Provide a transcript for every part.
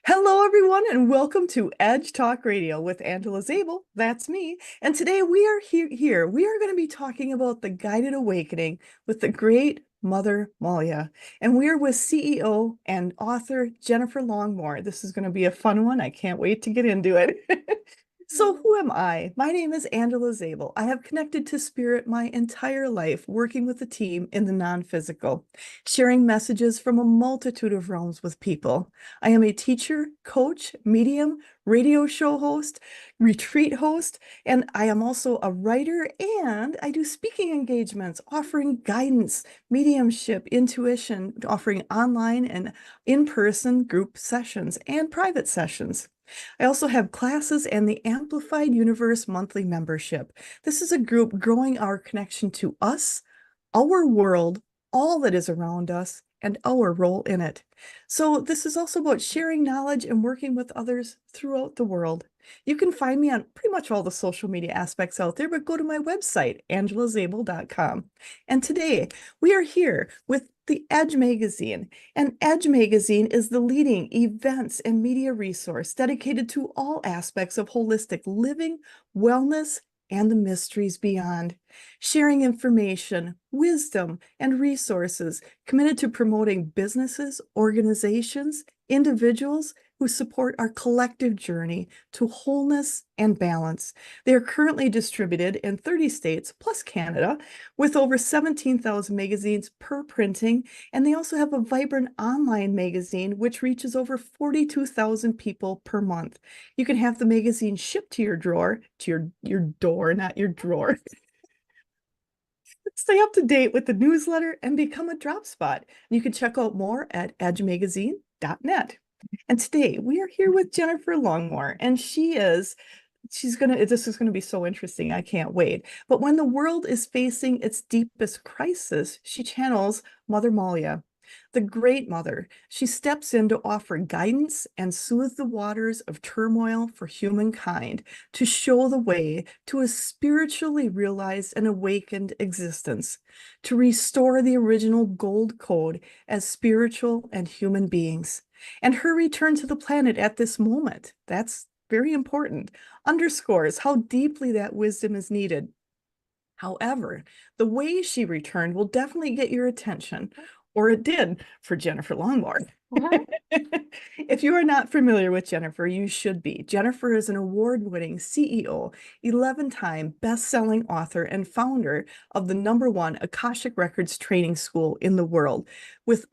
Hello, everyone, and welcome to Edge Talk Radio with Angela Zabel. That's me. And today we are here. We are going to be talking about the guided awakening with the great Mother Malia. And we are with CEO and author Jennifer Longmore. This is going to be a fun one. I can't wait to get into it. So, who am I? My name is Angela Zabel. I have connected to spirit my entire life, working with a team in the non-physical, sharing messages from a multitude of realms with people. I am a teacher, coach, medium, radio show host, retreat host, and I am also a writer, and I do speaking engagements, offering guidance, mediumship, intuition, offering online and in-person group sessions and private sessions. I also have classes and the Amplified Universe monthly membership. This is a group growing our connection to us, our world, all that is around us, and our role in it. So this is also about sharing knowledge and working with others throughout the world. You can find me on pretty much all the social media aspects out there, but go to my website, angelazabel.com. And today we are here with the Edge Magazine. And Edge Magazine is the leading events and media resource dedicated to all aspects of holistic living, wellness, and the mysteries beyond, sharing information, wisdom, and resources committed to promoting businesses, organizations, individuals who support our collective journey to wholeness and balance. They are currently distributed in 30 states plus Canada with over 17,000 magazines per printing, and they also have a vibrant online magazine which reaches over 42,000 people per month. You can have the magazine shipped to your drawer, to your door, not your drawer. Stay up to date with the newsletter and become a drop spot. You can check out more at edgemagazine.net. And today we are here with Jennifer Longmore, and this is gonna be so interesting. I can't wait. But when the world is facing its deepest crisis, she channels Mother Malia, the great mother. She steps in to offer guidance and soothe the waters of turmoil for humankind, to show the way to a spiritually realized and awakened existence, to restore the original gold code as spiritual and human beings. And her return to the planet at this moment, that's very important, underscores how deeply that wisdom is needed. However, the way she returned will definitely get your attention, or it did for Jennifer Longmore. If you are not familiar with Jennifer, you should be. Jennifer is an award-winning CEO, 11-time best-selling author, and founder of the #1 Akashic Records Training School in the world.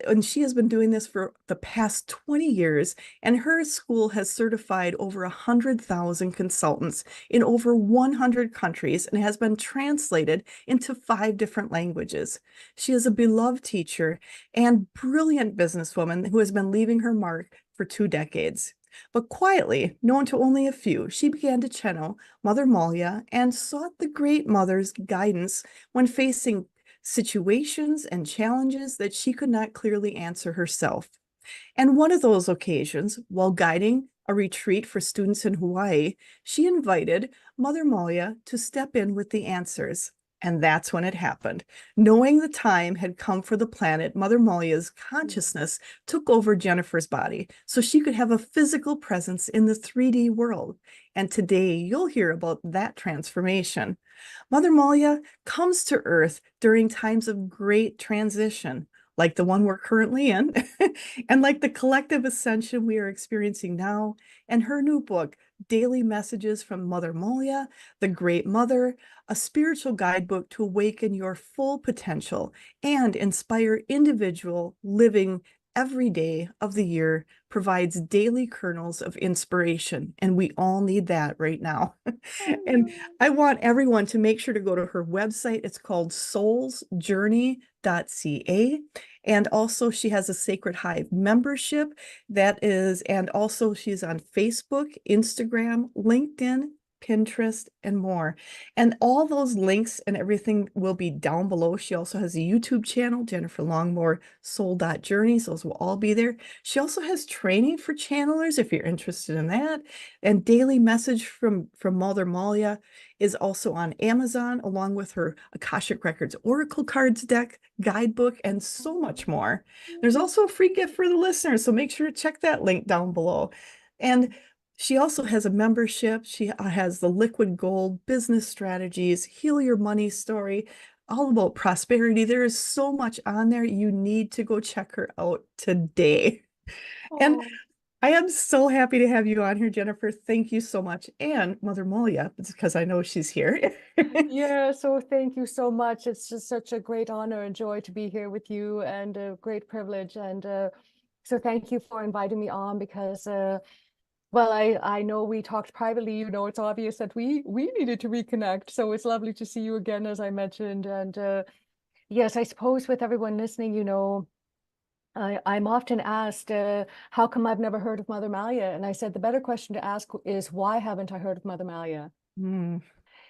And she has been doing this for the past 20 years, and her school has certified over 100,000 consultants in over 100 countries and has been translated into 5 different languages. She is a beloved teacher and brilliant businesswoman who has been leaving her mark for 2 decades. But quietly, known to only a few, she began to channel Mother Malia and sought the Great Mother's guidance when facing situations and challenges that she could not clearly answer herself. And one of those occasions, while guiding a retreat for students in Hawaii, she invited Mother Malia to step in with the answers. And that's when it happened. Knowing the time had come for the planet, Mother Malia's consciousness took over Jennifer's body so she could have a physical presence in the 3D world. And today you'll hear about that transformation. Mother Malia comes to Earth during times of great transition, like the one we're currently in, and like the collective ascension we are experiencing now. And her new book, Daily Messages from Mother Malia, the Great Mother, a spiritual guidebook to awaken your full potential and inspire individual living every day of the year, provides daily kernels of inspiration. And we all need that right now. And I want everyone to make sure to go to her website. It's called soulsjourney.ca. And also she has a Sacred Hive membership and also she's on Facebook, Instagram, LinkedIn, Pinterest, and more. And all those links and everything will be down below. She also has a YouTube channel, Jennifer Longmore Soul Journeys. Those will all be there. She also has training for channelers if you're interested in that. And Daily Message from Mother Malia is also on Amazon, along with her Akashic Records Oracle Cards deck, guidebook, and so much more. There's also a free gift for the listeners, so make sure to check that link down below. And she also has a membership. She has the Liquid Gold, business strategies, heal your money story, all about prosperity. There is so much on there. You need to go check her out today. And Oh, I am so happy to have you on here, Jennifer. Thank you so much. And Mother Molia, because I know she's here. yeah, so thank you so much. It's just such a great honor and joy to be here with you, and a great privilege. And so thank you for inviting me on, because well, I know we talked privately, it's obvious that we needed to reconnect. So it's lovely to see you again, as I mentioned. And yes, I suppose with everyone listening, I'm often asked, how come I've never heard of Mother Malia? And I said, the better question to ask is, why haven't I heard of Mother Malia? Hmm,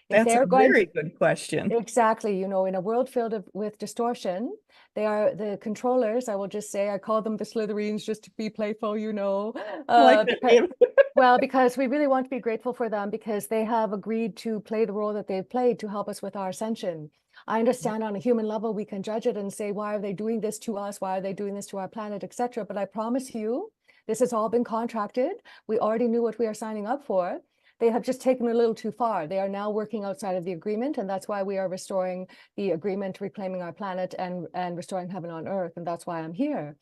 If that's a they're going very to, good question. exactly, in a world with distortion, they are the controllers. I will just say, I call them the Slytherins just to be playful, I like that because, name. well, because we really want to be grateful for them, because they have agreed to play the role that they've played to help us with our ascension. I understand on a human level, we can judge it and say, why are they doing this to us? Why are they doing this to our planet, etc. But I promise you, this has all been contracted. We already knew what we are signing up for. They have just taken a little too far. They are now working outside of the agreement, and that's why we are restoring the agreement, reclaiming our planet, and restoring heaven on earth. And that's why I'm here.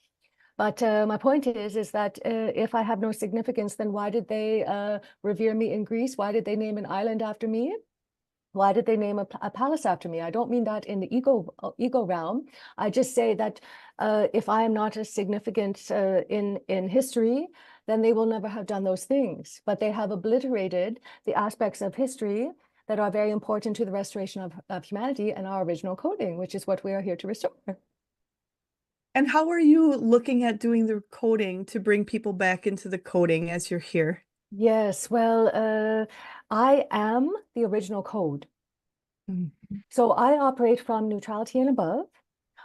But my point is that if I have no significance, then why did they revere me in Greece? Why did they name an island after me? Why did they name a palace after me? I don't mean that in the ego realm. I just say that if I am not as significant in history, then they will never have done those things. But they have obliterated the aspects of history that are very important to the restoration of humanity and our original coding, which is what we are here to restore. And how are you looking at doing the coding to bring people back into the coding as you're here? Yes, well, I am the original code. Mm. So I operate from neutrality and above.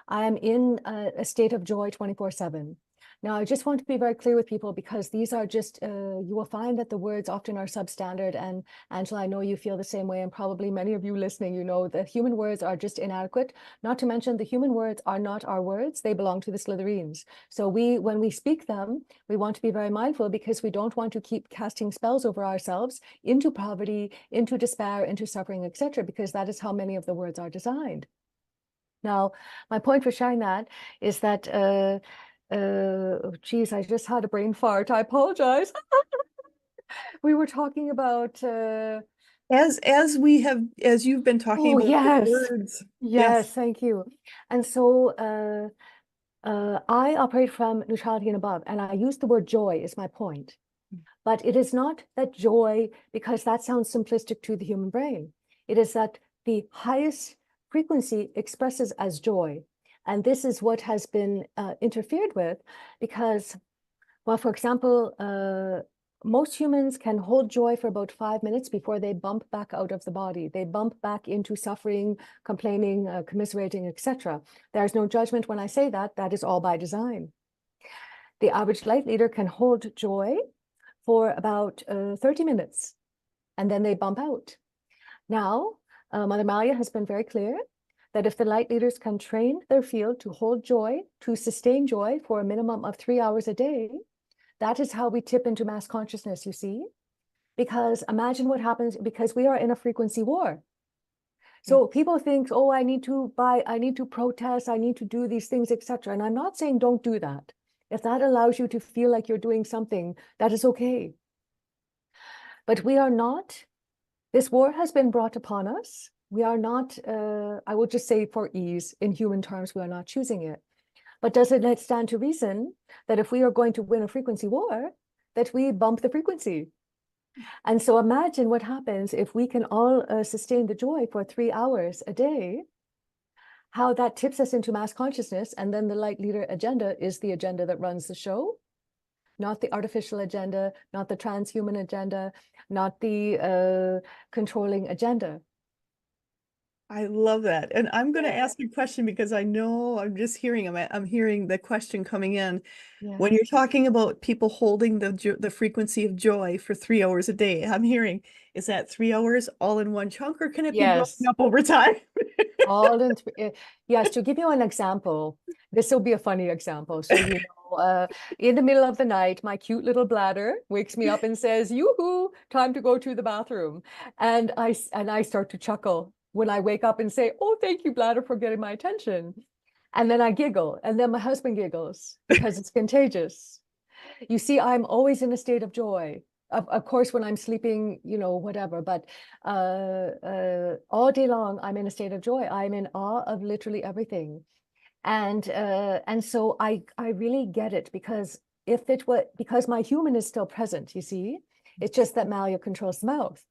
I am in a state of joy 24/7. Now, I just want to be very clear with people, because these are just, you will find that the words often are substandard. And Angela, I know you feel the same way, and probably many of you listening, the human words are just inadequate. Not to mention, the human words are not our words. They belong to the Slytherins. So when we speak them, we want to be very mindful, because we don't want to keep casting spells over ourselves into poverty, into despair, into suffering, etc., because that is how many of the words are designed. Now, my point for sharing that is that, geez, I just had a brain fart. I apologize. We were talking about, As you've been talking oh, about the yes, words. Yes. yes, thank you. And so I operate from neutrality and above, and I use the word joy is my point. But it is not that joy, because that sounds simplistic to the human brain. It is that the highest frequency expresses as joy. And this is what has been interfered with, because, well, for example, most humans can hold joy for about 5 minutes before they bump back out of the body. They bump back into suffering, complaining, commiserating, etc. There's no judgment when I say that. That is all by design. The average light leader can hold joy for about 30 minutes, and then they bump out. Now, Mother Malia has been very clear that if the light leaders can train their field to hold joy, to sustain joy for a minimum of 3 hours a day, that is how we tip into mass consciousness, you see? Because imagine what happens, because we are in a frequency war. So people think, oh, I need to protest, I need to do these things, etc. And I'm not saying don't do that. If that allows you to feel like you're doing something, that is okay. But we are not, this war has been brought upon us. We are not, I will just say for ease, in human terms, we are not choosing it. But does it stand to reason that if we are going to win a frequency war, that we bump the frequency? And so imagine what happens if we can all sustain the joy for 3 hours a day, how that tips us into mass consciousness. And then the light leader agenda is the agenda that runs the show. not the artificial agenda, not the transhuman agenda, not the controlling agenda. I love that. And I'm going to Yeah. ask a question because I know I'm just hearing I'm hearing the question coming in. Yeah. When you're talking about people holding the frequency of joy for 3 hours a day, I'm hearing, is that 3 hours all in one chunk, or can it be broken Yes. up over time? All in yes, to give you an example, this will be a funny example. So, in the middle of the night, my cute little bladder wakes me up and says, "Yoo-hoo, time to go to the bathroom." And I start to chuckle when I wake up and say, "Oh, thank you, bladder, for getting my attention." And then I giggle, and then my husband giggles because it's contagious. You see, I'm always in a state of joy. Of course, when I'm sleeping, whatever, but all day long, I'm in a state of joy. I'm in awe of literally everything. And so I really get it, because because my human is still present, you see, it's just that Malia controls the mouth.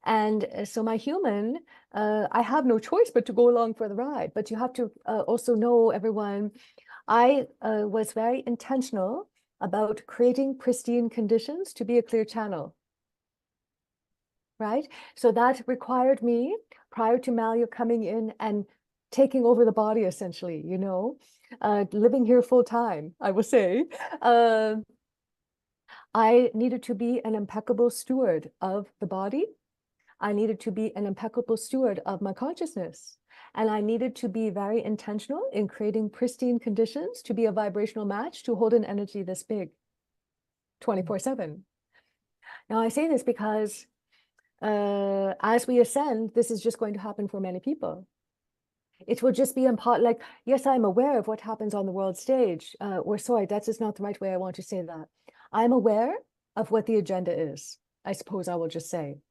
And so my human, I have no choice but to go along for the ride. But you have to also know, everyone, I was very intentional about creating pristine conditions to be a clear channel, right? So that required me, prior to Malia coming in and taking over the body, essentially, living here full time, I will say, I needed to be an impeccable steward of the body. I needed to be an impeccable steward of my consciousness. And I needed to be very intentional in creating pristine conditions to be a vibrational match to hold an energy this big 24/7. Now, I say this because as we ascend, this is just going to happen for many people. It will just be in part, like, yes, I'm aware of what happens on the world stage. Or sorry, that's just not the right way I want to say that. I'm aware of what the agenda is, I suppose I will just say.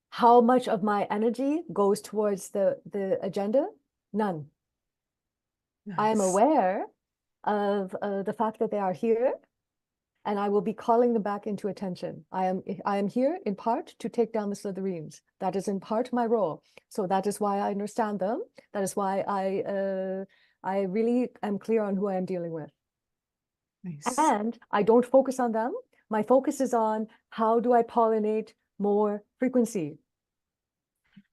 How much of my energy goes towards the agenda? None. I am Nice. aware of the fact that they are here, and I will be calling them back into attention. I am here in part to take down the Slytherins. That is in part my role. So that is why I understand them. That is why I really am clear on who I am dealing with. Nice. And I don't focus on them. My focus is on, how do I pollinate more frequency?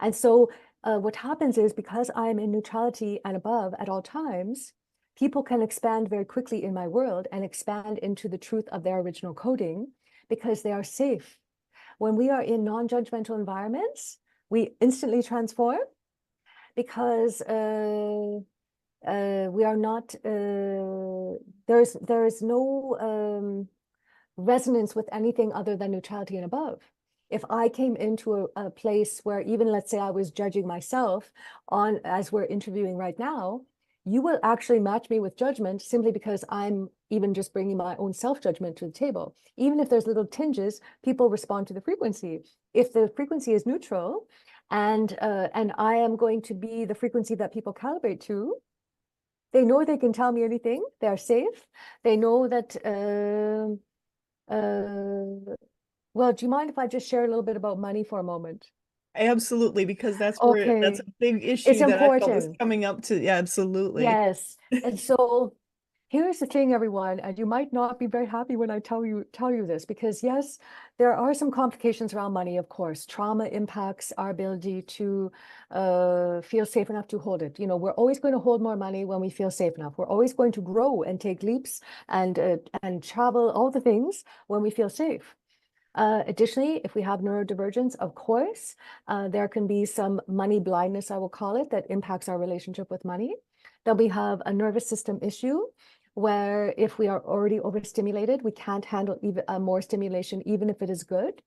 And so what happens is, because I'm in neutrality and above at all times, people can expand very quickly in my world and expand into the truth of their original coding, because they are safe. When we are in non-judgmental environments, we instantly transform, because we are not, there's no resonance with anything other than neutrality and above. If I came into a place where, even, let's say, I was judging myself on, as we're interviewing right now, you will actually match me with judgment simply because I'm even just bringing my own self-judgment to the table. Even if there's little tinges, people respond to the frequency. If the frequency is neutral, and I am going to be the frequency that people calibrate to, they know they can tell me anything. They are safe. They know that well, do you mind if I just share a little bit about money for a moment? Absolutely, because that's Okay, a big it's issue that I felt was important. coming up to. Yeah, absolutely. Yes. And so here's the thing, everyone, and you might not be very happy when I tell you this, because yes, there are some complications around money, of course. Trauma impacts our ability to feel safe enough to hold it. We're always going to hold more money when we feel safe enough. We're always going to grow and take leaps and travel, all the things, when we feel safe. Additionally, if we have neurodivergence, of course, there can be some money blindness, I will call it, that impacts our relationship with money. Then we have a nervous system issue, where if we are already overstimulated, we can't handle even more stimulation, even if it is good,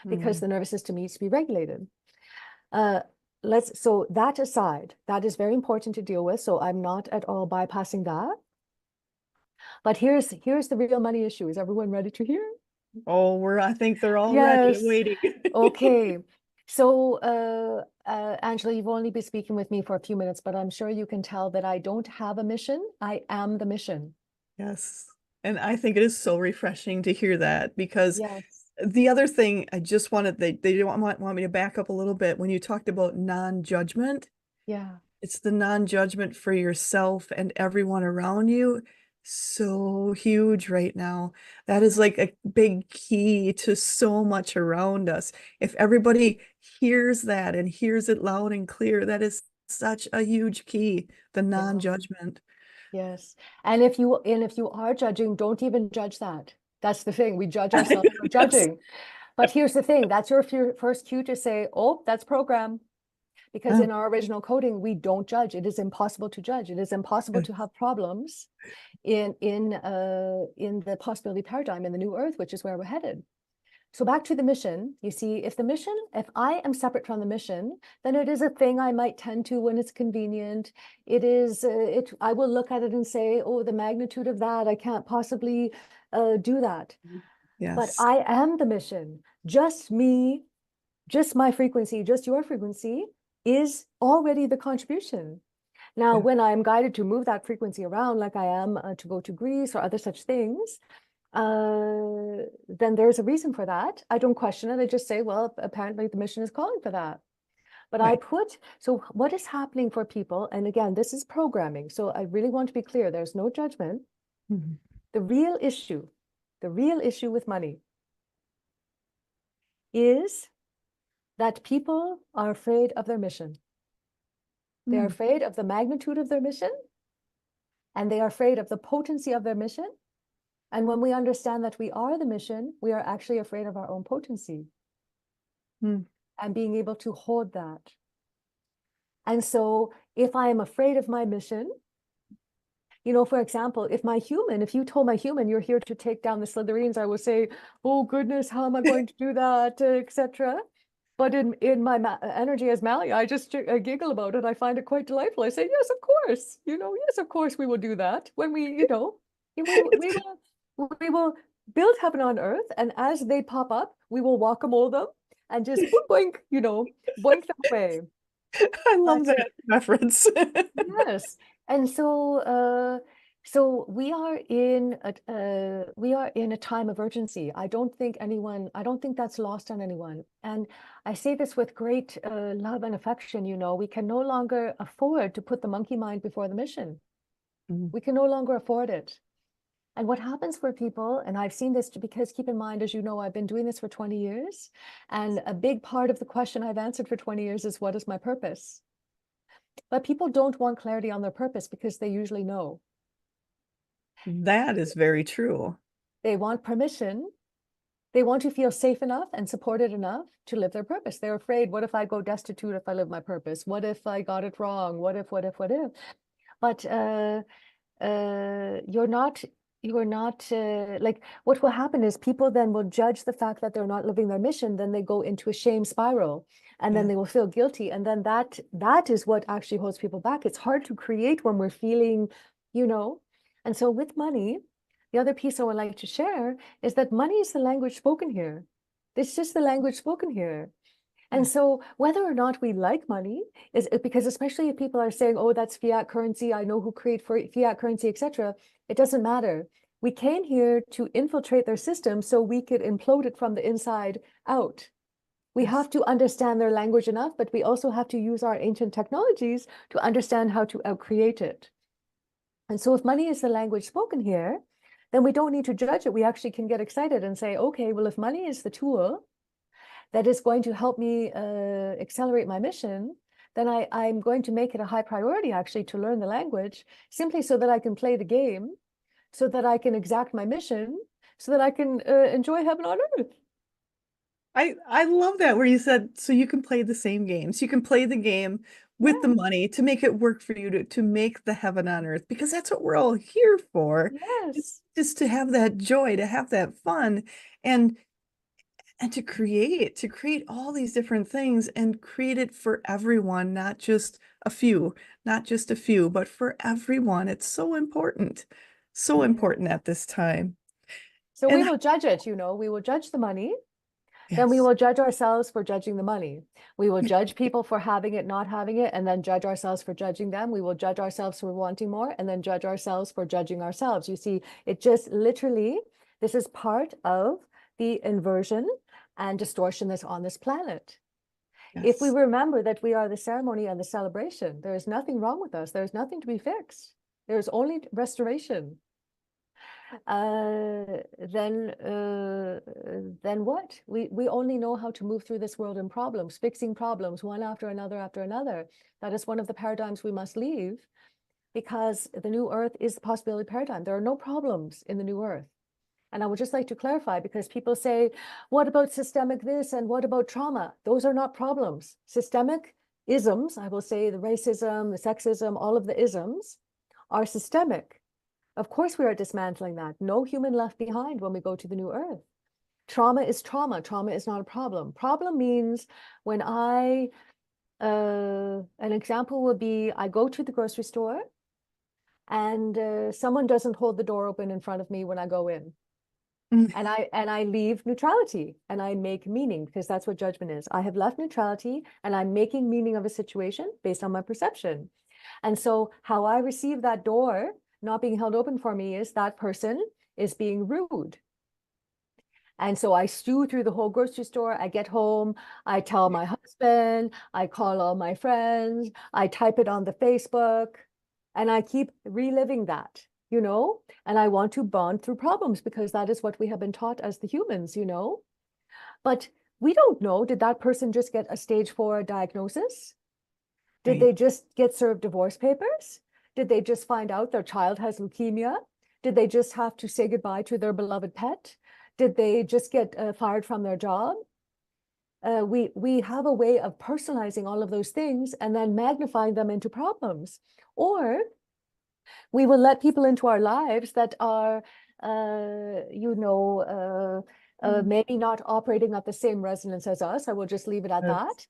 because Mm. the nervous system needs to be regulated. So that aside, that is very important to deal with. So I'm not at all bypassing that. But here's the real money issue. Is everyone ready to hear? Oh, I think they're all ready and Yes. waiting. Okay. So, Angela, you've only been speaking with me for a few minutes, but I'm sure you can tell that I don't have a mission. I am the mission. Yes. And I think it is so refreshing to hear that, because Yes. the other thing I just wanted, they don't want me to back up a little bit. When you talked about non-judgment, Yeah. it's the non-judgment for yourself and everyone around you. so huge right now. That is like a big key to so much around us. If everybody hears that and hears it loud and clear, that is such a huge key, the Yeah. non-judgment. Yes. And if you are judging, don't even judge that. That's the thing. We judge ourselves for Yes. judging. But here's the thing. That's your first cue to say, oh, that's program. Because Oh, in our original coding, we don't judge. It is impossible to judge. It is impossible to have problems in the possibility paradigm in the new earth, which is where we're headed. So back to the mission, you see, if I am separate from the mission, then it is a thing I might tend to when it's convenient. I will look at it and say, oh, the magnitude of that, I can't possibly do that. But yes. I am the mission. Just me, just my frequency, just your frequency is already the contribution. Now, Yeah. when I am guided to move that frequency around, like I am to go to Greece or other such things, then there's a reason for that. I don't question it. I just say, well, apparently the mission is calling for that. But Right. so what is happening for people, and again, this is programming. So I really want to be clear, there's no judgment. Mhm. The real issue with money is that people are afraid of their mission. They're Mm. afraid of the magnitude of their mission, and they are afraid of the potency of their mission. And when we understand that we are the mission, we are actually afraid of our own potency Mm. and being able to hold that. And so if I am afraid of my mission, for example, if you told my human, you're here to take down the Slytherins, I would say, oh goodness, how am I going to do that, etc. But in my energy as Malia, I just giggle about it. I find it quite delightful. I say, yes, of course, yes, of course we will do that when we will build heaven on earth, and as they pop up, we will whack-a-mole them and just boink, boink, boink them away. I love But that reference. yes, and so we are in a time of urgency. I don't think that's lost on anyone. And I say this with great love and affection. We can no longer afford to put the monkey mind before the mission. Mm. We can no longer afford it. And what happens for people, and I've seen this because keep in mind, as you know, I've been doing this for 20 years. And a big part of the question I've answered for 20 years is, what is my purpose? But people don't want clarity on their purpose because they usually know. That is very true. They want permission. They want to feel safe enough and supported enough to live their purpose. They're afraid, what if I go destitute if I live my purpose? What if I got it wrong? What if, what if, what if? But you're not like, what will happen is people then will judge the fact that they're not living their mission. Then they go into a shame spiral, and then Yeah. they will feel guilty. And then that is what actually holds people back. It's hard to create when we're feeling, you know. And so with money, the other piece I would like to share is that money is the language spoken here. It's just the language spoken here. Yeah. And so whether or not we like money is because, especially if people are saying, oh, that's fiat currency, I know who create fiat currency, etc., it doesn't matter. We came here to infiltrate their system so we could implode it from the inside out. We Yes. have to understand their language enough, but we also have to use our ancient technologies to understand how to outcreate it. And so if money is the language spoken here, then we don't need to judge it. We actually can get excited and say, okay, well, if money is the tool that is going to help me accelerate my mission, then I'm going to make it a high priority actually to learn the language, simply so that I can play the game, so that I can exact my mission, so that I can enjoy heaven on earth. I love that where you said so you can play the same games. You can play the game with the Yeah, money to make it work for you to make the heaven on earth because that's what we're all here for. It's yes. just to have that joy, to have that fun and to create all these different things and create it for everyone, not just a few, but for everyone. It's so important. So Yeah. important at this time. So we And will judge it, we will judge the money. Then we yes. will judge ourselves for judging the money. We will judge people for having it, not having it, and then judge ourselves for judging them. We will judge ourselves for wanting more, and then judge ourselves for judging ourselves. You see, it just literally, this is part of the inversion and distortion that's on this planet. If we Yes. remember that we are the ceremony and the celebration, there is nothing wrong with us. There is nothing to be fixed. There is only restoration. then what? We only know how to move through this world in problems, fixing problems one after another after another. That is one of the paradigms we must leave, because the new earth is the possibility paradigm. There are no problems in the new earth. And I would just like to clarify, because people say, what about systemic this and what about trauma? Those are not problems. Systemic isms, I will say the racism, the sexism, all of the isms are systemic. Of course, we are dismantling that. No human left behind when we go to the new earth. Trauma is trauma. Trauma is not a problem. Problem means when an example would be, I go to the grocery store and someone doesn't hold the door open in front of me when I go in. And I leave neutrality and I make meaning, because that's what judgment is. I have left neutrality and I'm making meaning of a situation based on my perception. And so how I receive that door not being held open for me is that person is being rude. And so I stew through the whole grocery store. I get home, I tell my husband, I call all my friends, I type it on the Facebook, and I keep reliving that, and I want to bond through problems, because that is what we have been taught as the humans, But we don't know, did that person just get a stage 4 diagnosis? Did they just get served divorce papers? Did they just find out their child has leukemia? Did they just have to say goodbye to their beloved pet? Did they just get fired from their job? We have a way of personalizing all of those things and then magnifying them into problems. Or we will let people into our lives that are, maybe not operating at the same resonance as us. I will just leave it at that.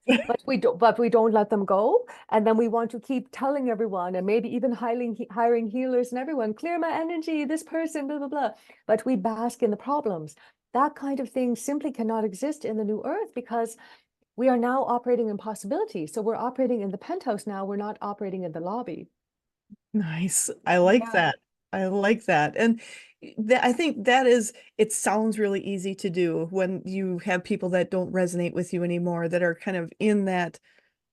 But we don't let them go. And then we want to keep telling everyone, and maybe even hiring healers and everyone, clear my energy, this person, blah, blah, blah. But we bask in the problems. That kind of thing simply cannot exist in the new earth, because we are now operating in possibility. So we're operating in the penthouse now. We're not operating in the lobby. Nice. I like that. I like that. And I think it sounds really easy to do when you have people that don't resonate with you anymore, that are kind of in that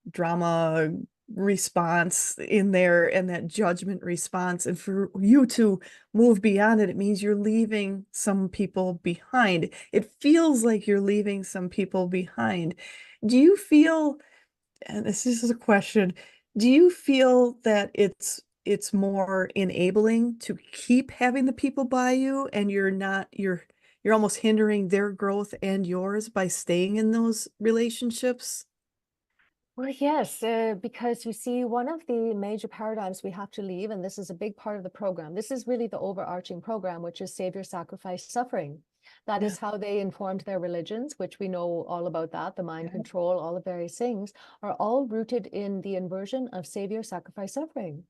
drama response in there and that judgment response. And for you to move beyond it, it means you're leaving some people behind. It feels like you're leaving some people behind. Do you feel, and this is a question, do you feel that it's more enabling to keep having the people by you, and you're almost hindering their growth and yours by staying in those relationships? Well, yes, because you see, one of the major paradigms we have to leave, and this is a big part of the program, this is really the overarching program, which is savior, sacrifice, suffering. That Yeah. is how they informed their religions, which we know all about that, the mind control, all the various things, are all rooted in the inversion of savior, sacrifice, suffering,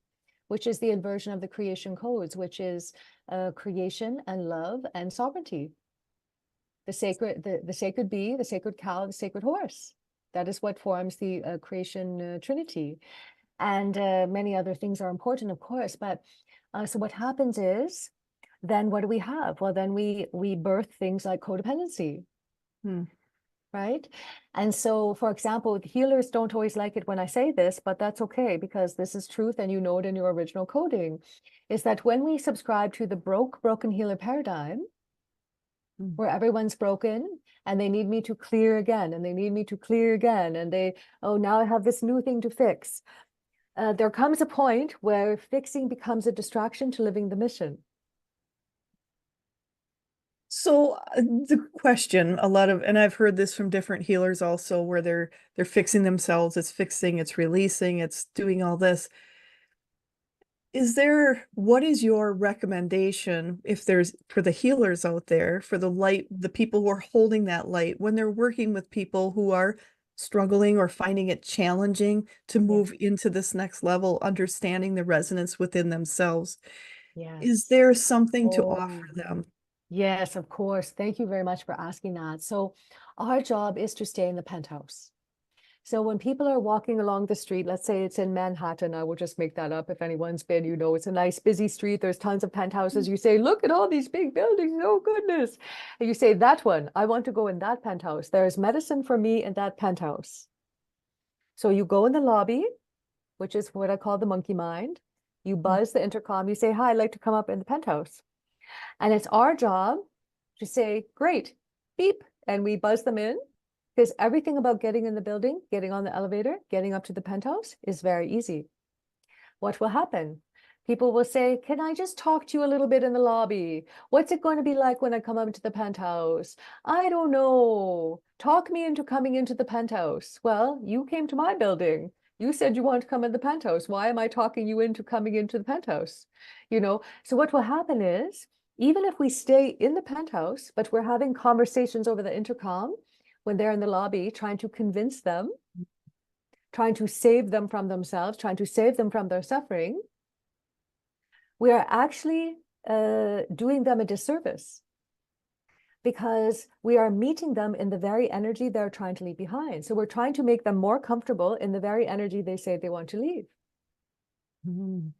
which is the inversion of the creation codes, which is creation and love and sovereignty. The sacred bee, the sacred cow, the sacred horse. That is what forms the creation trinity. And many other things are important, of course. But so what happens is, then what do we have? Well, then we birth things like codependency. Right? And so, for example, the healers don't always like it when I say this, but that's okay, because this is truth and you know it in your original coding, is that when we subscribe to the broken healer paradigm, where everyone's broken and they need me to clear again, and they need me to clear again, and oh, now I have this new thing to fix. There comes a point where fixing becomes a distraction to living the mission. So the question, and I've heard this from different healers also, where they're fixing themselves, it's releasing, it's doing all this. What is your recommendation, if there's, for the healers out there, for the people who are holding that light, when they're working with people who are struggling or finding it challenging to move into this next level, understanding the resonance within themselves? Is there something to offer them? Yes, of course. Thank you very much for asking that. So our job is to stay in the penthouse. So when people are walking along the street, let's say it's in Manhattan, I will just make that up. If anyone's been, it's a nice busy street. There's tons of penthouses. You say, look at all these big buildings. Oh, goodness. And you say, that one, I want to go in that penthouse. There's medicine for me in that penthouse. So you go in the lobby, which is what I call the monkey mind. You buzz the intercom. You say, hi, I'd like to come up in the penthouse. And it's our job to say, great, beep, and we buzz them in, because everything about getting in the building, getting on the elevator, getting up to the penthouse is very easy. What will happen? People will say, can I just talk to you a little bit in the lobby? What's it going to be like when I come up to the penthouse? I don't know. Talk me into coming into the penthouse. Well, you came to my building. You said you want to come in the penthouse. Why am I talking you into coming into the penthouse? So what will happen is, even if we stay in the penthouse, but we're having conversations over the intercom when they're in the lobby, trying to convince them, trying to save them from themselves, trying to save them from their suffering, we are actually doing them a disservice, because we are meeting them in the very energy they're trying to leave behind. So we're trying to make them more comfortable in the very energy they say they want to leave. Mm.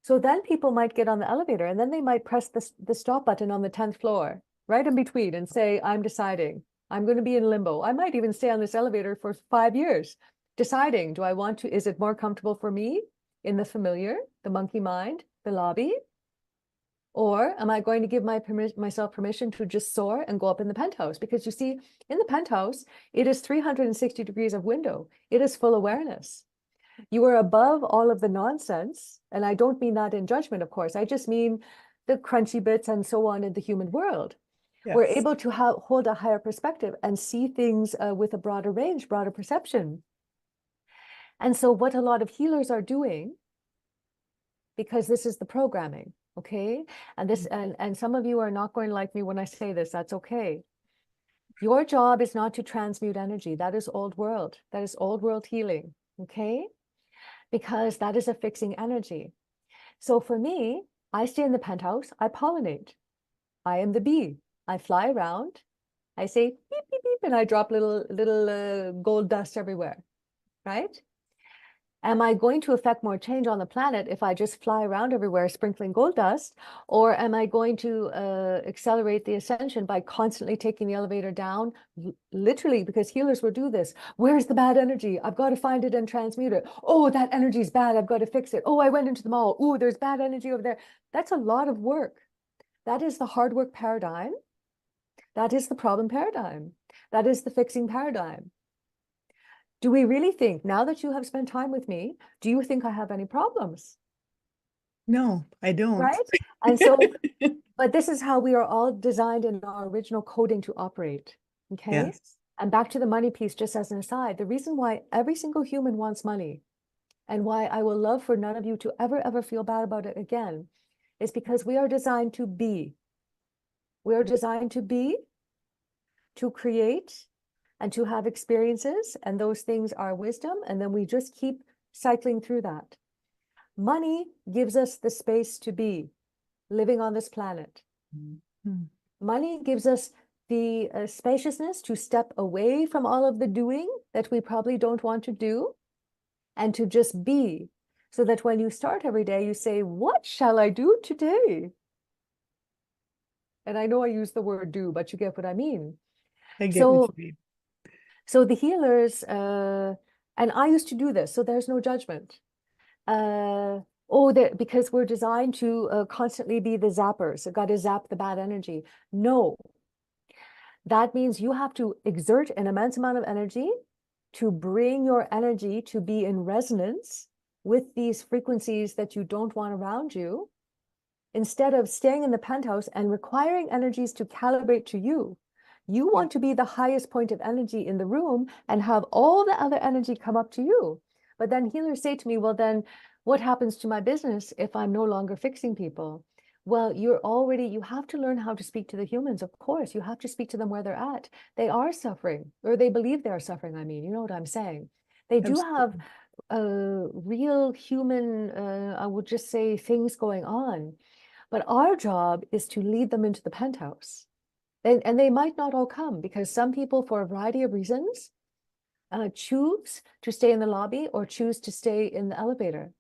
So then people might get on the elevator, and then they might press the stop button on the 10th floor, right in between, and say, I'm deciding. I'm going to be in limbo. I might even stay on this elevator for 5 years, deciding, do I want to, is it more comfortable for me in the familiar, the monkey mind, the lobby? Or am I going to give myself permission to just soar and go up in the penthouse? Because you see, in the penthouse, it is 360 degrees of window. It is full awareness. You are above all of the nonsense. And I don't mean that in judgment, of course. I just mean the crunchy bits and so on in the human world. We're Yes. able to hold a higher perspective and see things with a broader range, broader perception. And so what a lot of healers are doing, because this is the programming, okay? And this, and some of you are not going to like me when I say this, that's okay. Your job is not to transmute energy. That is old world. That is old world healing, okay? Because that is a fixing energy. So for me, I stay in the penthouse, I pollinate. I am the bee. I fly around, I say beep, beep, beep, and I drop little gold dust everywhere, right? Am I going to affect more change on the planet if I just fly around everywhere sprinkling gold dust? Or am I going to accelerate the ascension by constantly taking the elevator down? Literally, because healers will do this. Where's the bad energy? I've got to find it and transmute it. Oh, that energy is bad. I've got to fix it. Oh, I went into the mall. Oh, there's bad energy over there. That's a lot of work. That is the hard work paradigm. That is the problem paradigm. That is the fixing paradigm. Do we really think, now that you have spent time with me, do you think I have any problems? No, I don't. Right? And so, but this is how we are all designed in our original coding to operate. Okay. Yes. And back to the money piece, just as an aside, the reason why every single human wants money, and why I will love for none of you to ever feel bad about it again, is because we are designed to be. We are designed to be, to create, and to have experiences, and those things are wisdom, and then we just keep cycling through that. Money gives us the space to be living on this planet. Mm-hmm. Money gives us the spaciousness to step away from all of the doing that we probably don't want to do, and to just be, so that when you start every day, you say, what shall I do today? And I know I use the word do, but you get what I mean. I get what So you mean. So the healers, and I used to do this, so there's no judgment. Because we're designed to constantly be the zappers, got to zap the bad energy. No, that means you have to exert an immense amount of energy to bring your energy to be in resonance with these frequencies that you don't want around you, instead of staying in the penthouse and requiring energies to calibrate to you. You want to be the highest point of energy in the room and have all the other energy come up to you. But then healers say to me, well, then what happens to my business if I'm no longer fixing people? Well, you have to learn how to speak to the humans, of course. You have to speak to them where they're at. They are suffering, or they believe they're suffering. I mean, you know what I'm saying? They do have Absolutely. real human, I would just say, things going on. But our job is to lead them into the penthouse. And they might not all come, because some people, for a variety of reasons, choose to stay in the lobby or choose to stay in the elevator.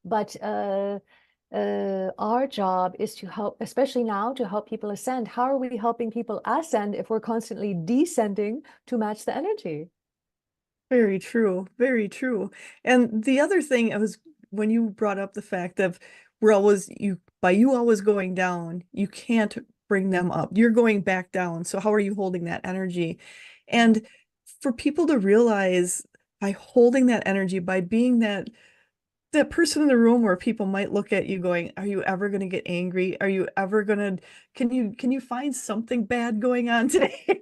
But our job is to help, especially now, to help people ascend. How are we helping people ascend if we're constantly descending to match the energy? Very true. Very true. And the other thing I was, when you brought up the fact of we're always, you by you always going down, you can't bring them up. You're going back down. So how are you holding that energy? And for people to realize by holding that energy, by being that person in the room where people might look at you going, are you ever going to get angry? Are you ever going to, can you find something bad going on today?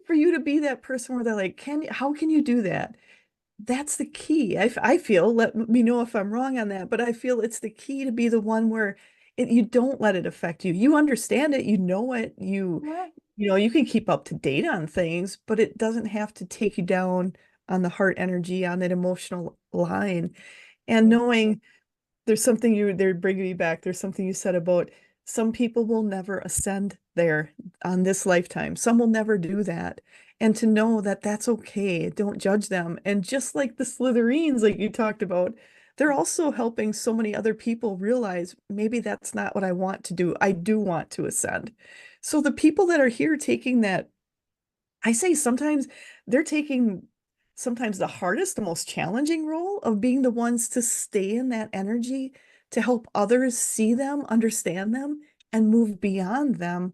For you to be that person where they're like, how can you do that? That's the key. I feel, let me know if I'm wrong on that, but I feel it's the key to be the one where you don't let it affect you. You understand it, you know it, Yeah. you can keep up to date on things, but it doesn't have to take you down on the heart energy, on that emotional line. And Yeah. knowing there's something they're bringing me back. There's something you said about some people will never ascend there on this lifetime. Some will never do that. And to know that that's okay. Don't judge them. And just like the Slytherins, like you talked about, they're also helping so many other people realize maybe that's not what I want to do. I do want to ascend. So the people that are here taking that, I say sometimes they're taking sometimes the hardest, the most challenging role of being the ones to stay in that energy to help others see them, understand them, and move beyond them,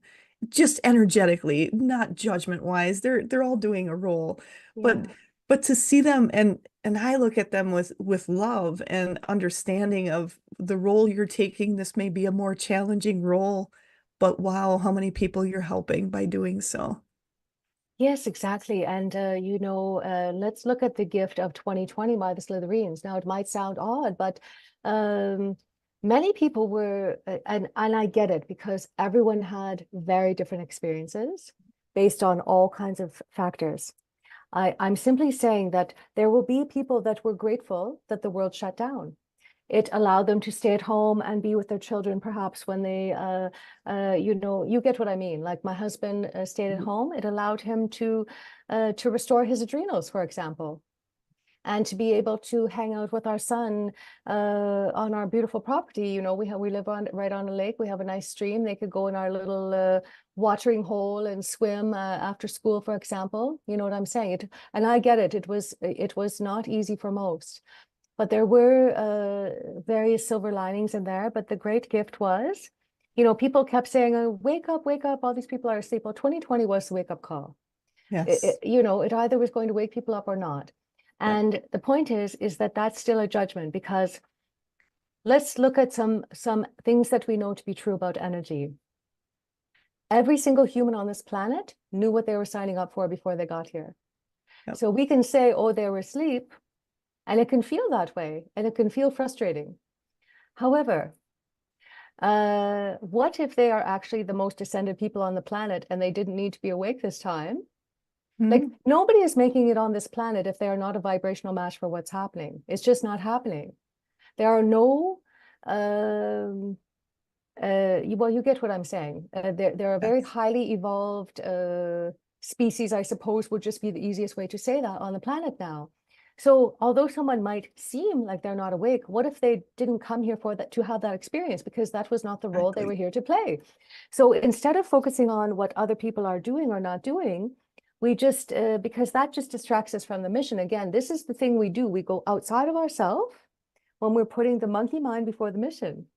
just energetically, not judgment wise. They're all doing a role, but Yeah. to see them and I look at them with love and understanding of the role you're taking. This may be a more challenging role, but wow, how many people you're helping by doing so. Yes, exactly. And let's look at the gift of 2020 by the Slytherins. Now, it might sound odd, but um, many people were, and I get it because everyone had very different experiences based on all kinds of factors. I'm simply saying that there will be people that were grateful that the world shut down. It allowed them to stay at home and be with their children, perhaps when they, you get what I mean. Like my husband stayed at home. It allowed him to restore his adrenals, for example, and to be able to hang out with our son on our beautiful property. We live right on a lake. We have a nice stream. They could go in our little watering hole and swim after school, for example. You know what I'm saying? And I get it. It was not easy for most. But there were various silver linings in there. But the great gift was, people kept saying, oh, wake up, all these people are asleep. Well, 2020 was the wake up call. Yes. It either was going to wake people up or not. Yep. And the point is that that's still a judgment, because let's look at some things that we know to be true about energy. Every single human on this planet knew what they were signing up for before they got here. Yep. So we can say, oh, they were asleep, and it can feel that way, and it can feel frustrating. However, what if they are actually the most ascended people on the planet and they didn't need to be awake this time? Like, Mhm. nobody is making it on this planet if they are not a vibrational match for what's happening. It's just not happening. There are no, well, you get what I'm saying. There are very Yes. highly evolved species, I suppose, would just be the easiest way to say that on the planet now. So although someone might seem like they're not awake, what if they didn't come here for that to have that experience, because that was not the role they were Exactly. here to play? So instead of focusing on what other people are doing or not doing, we just because that just distracts us from the mission. Again, this is the thing we do. We go outside of ourselves when we're putting the monkey mind before the mission,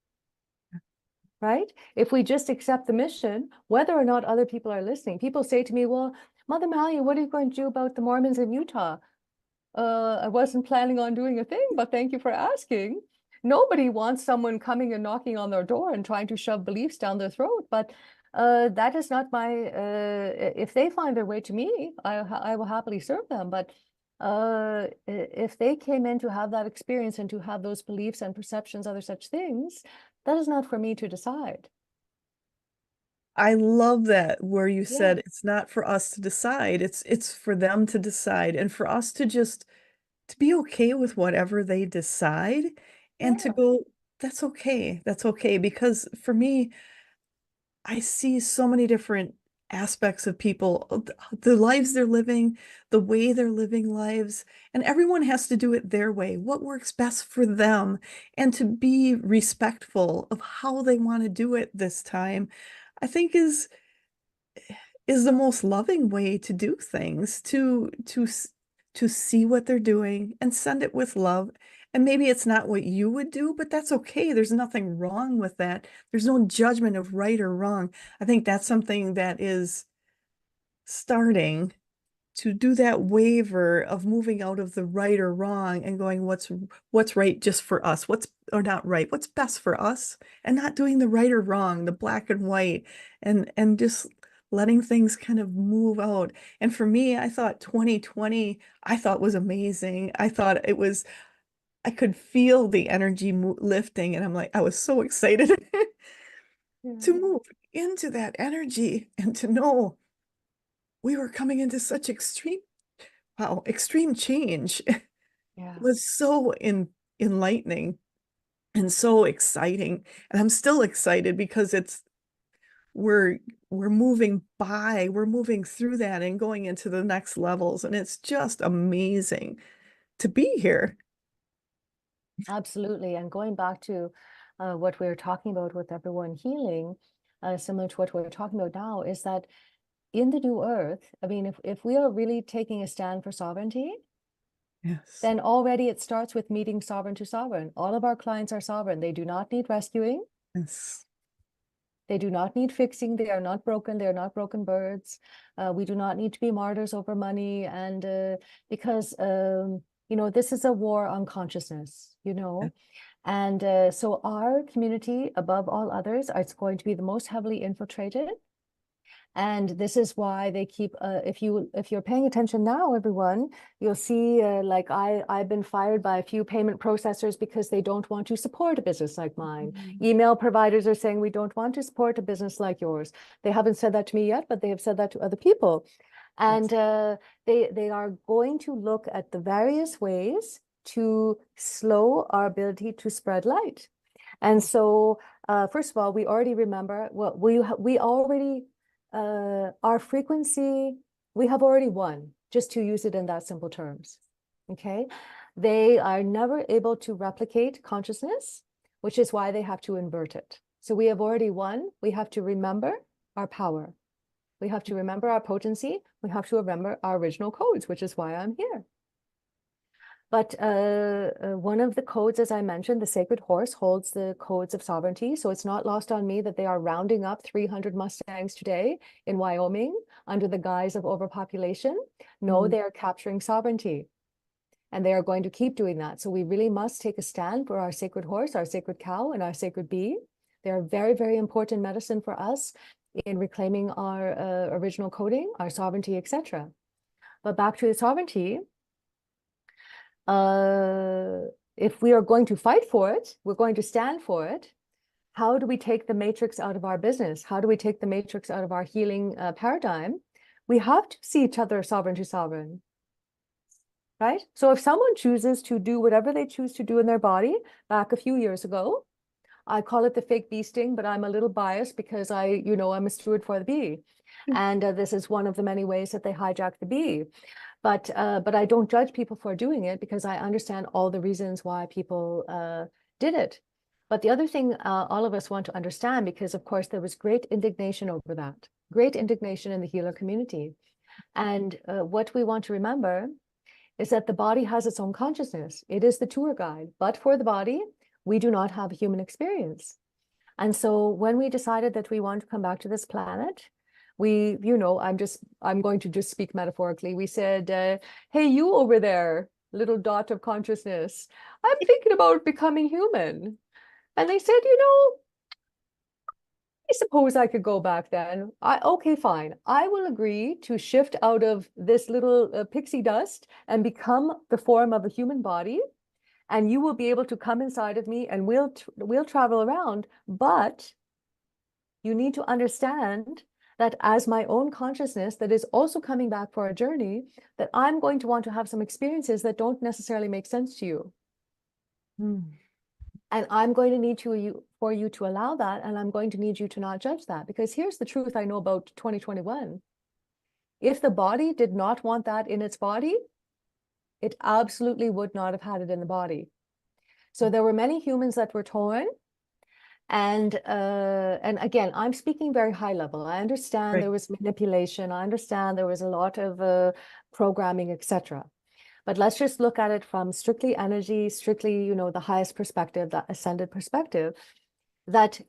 right? If we just accept the mission, whether or not other people are listening. People say to me, well, Mother Malia, what are you going to do about the Mormons in Utah? I wasn't planning on doing a thing, but thank you for asking. Nobody wants someone coming and knocking on their door and trying to shove beliefs down their throat. But that is not my, if they find their way to me, I will happily serve them. But if they came in to have that experience and to have those beliefs and perceptions, other such things, that is not for me to decide. I love that where you Yeah, said it's not for us to decide. It's for them to decide and for us to just to be okay with whatever they decide and to yeah, go, that's okay. That's okay. Because for me, I see so many different aspects of people, the lives they're living, the way they're living lives, and everyone has to do it their way, what works best for them, and to be respectful of how they want to do it this time, I think is the most loving way to do things, to see what they're doing and send it with love And maybe it's not what you would do, but that's okay. There's nothing wrong with that. There's no judgment of right or wrong. I think that's something that is starting to do that waver of moving out of the right or wrong and going what's right just for us, what's or not right, what's best for us, and not doing the right or wrong, the black and white, and just letting things kind of move out. And for me, I thought 2020, I thought was amazing. I thought it was, I could feel the energy lifting, and I'm like, I was so excited to Yeah. move into that energy and to know we were coming into such extreme change. It Yeah. was so enlightening and so exciting. And I'm still excited because we're we're we're moving through that and going into the next levels. And it's just amazing to be here. Absolutely. And going back to what we were talking about with everyone healing, similar to what we're talking about now, is that in the new earth, I mean, if we are really taking a stand for sovereignty, Yes. then already it starts with meeting sovereign to sovereign. All of our clients are sovereign. They do not need rescuing. Yes. They do not need fixing. They are not broken. They are not broken birds. We do not need to be martyrs over money. And because, this is a war on consciousness, And so our community, above all others, is going to be the most heavily infiltrated. And this is why they keep, if you're paying attention now, everyone, you'll see like I've been fired by a few payment processors because they don't want to support a business like mine. Mhm. Email providers are saying we don't want to support a business like yours. They haven't said that to me yet, but they have said that to other people. And Yes. they are going to look at the various ways to slow our ability to spread light. And so, first of all, we already remember, well, we already our frequency, we have already won, just to use it in that simple terms. Okay. They are never able to replicate consciousness, which is why they have to invert it. So we have already won. We have to remember our power. We have to remember our potency. We have to remember our original codes, which is why I'm here. But one of the codes, as I mentioned, the sacred horse holds the codes of sovereignty. So it's not lost on me that they are rounding up 300 Mustangs today in Wyoming under the guise of overpopulation. No, they are capturing sovereignty. And they are going to keep doing that. So we really must take a stand for our sacred horse, our sacred cow, and our sacred bee. They are very, very important medicine for us in reclaiming our original coding, our sovereignty, etc. But back to the sovereignty, if we are going to fight for it, we're going to stand for it. How do we take the matrix out of our business? How do we take the matrix out of our healing paradigm? We have to see each other sovereign to sovereign, right? So if someone chooses to do whatever they choose to do in their body back a few years ago, I call it the fake bee sting, but I'm a little biased because I'm a steward for the bee. And this is one of the many ways that they hijack the bee. But I don't judge people for doing it because I understand all the reasons why people did it. But the other thing all of us want to understand, because of course there was great indignation over that, great indignation in the healer community. And what we want to remember is that the body has its own consciousness. It is the tour guide, but for the body, we do not have a human experience. And so when we decided that we want to come back to this planet, I'm going to just speak metaphorically. We said, hey, you over there, little dot of consciousness, I'm thinking about becoming human. And they said, I suppose I could go back then. Okay, fine. I will agree to shift out of this little pixie dust and become the form of a human body. And you will be able to come inside of me and we'll travel around. But you need to understand that as my own consciousness that is also coming back for a journey, that I'm going to want to have some experiences that don't necessarily make sense to you. Mm. And I'm going to need for you to allow that. And I'm going to need you to not judge that. Because here's the truth I know about 2021. If the body did not want that in its body, it absolutely would not have had it in the body. So there were many humans that were torn. And again, I'm speaking very high level. I understand Right. there was manipulation. I understand there was a lot of programming, etc. But let's just look at it from strictly energy, strictly, the highest perspective, that ascended perspective, that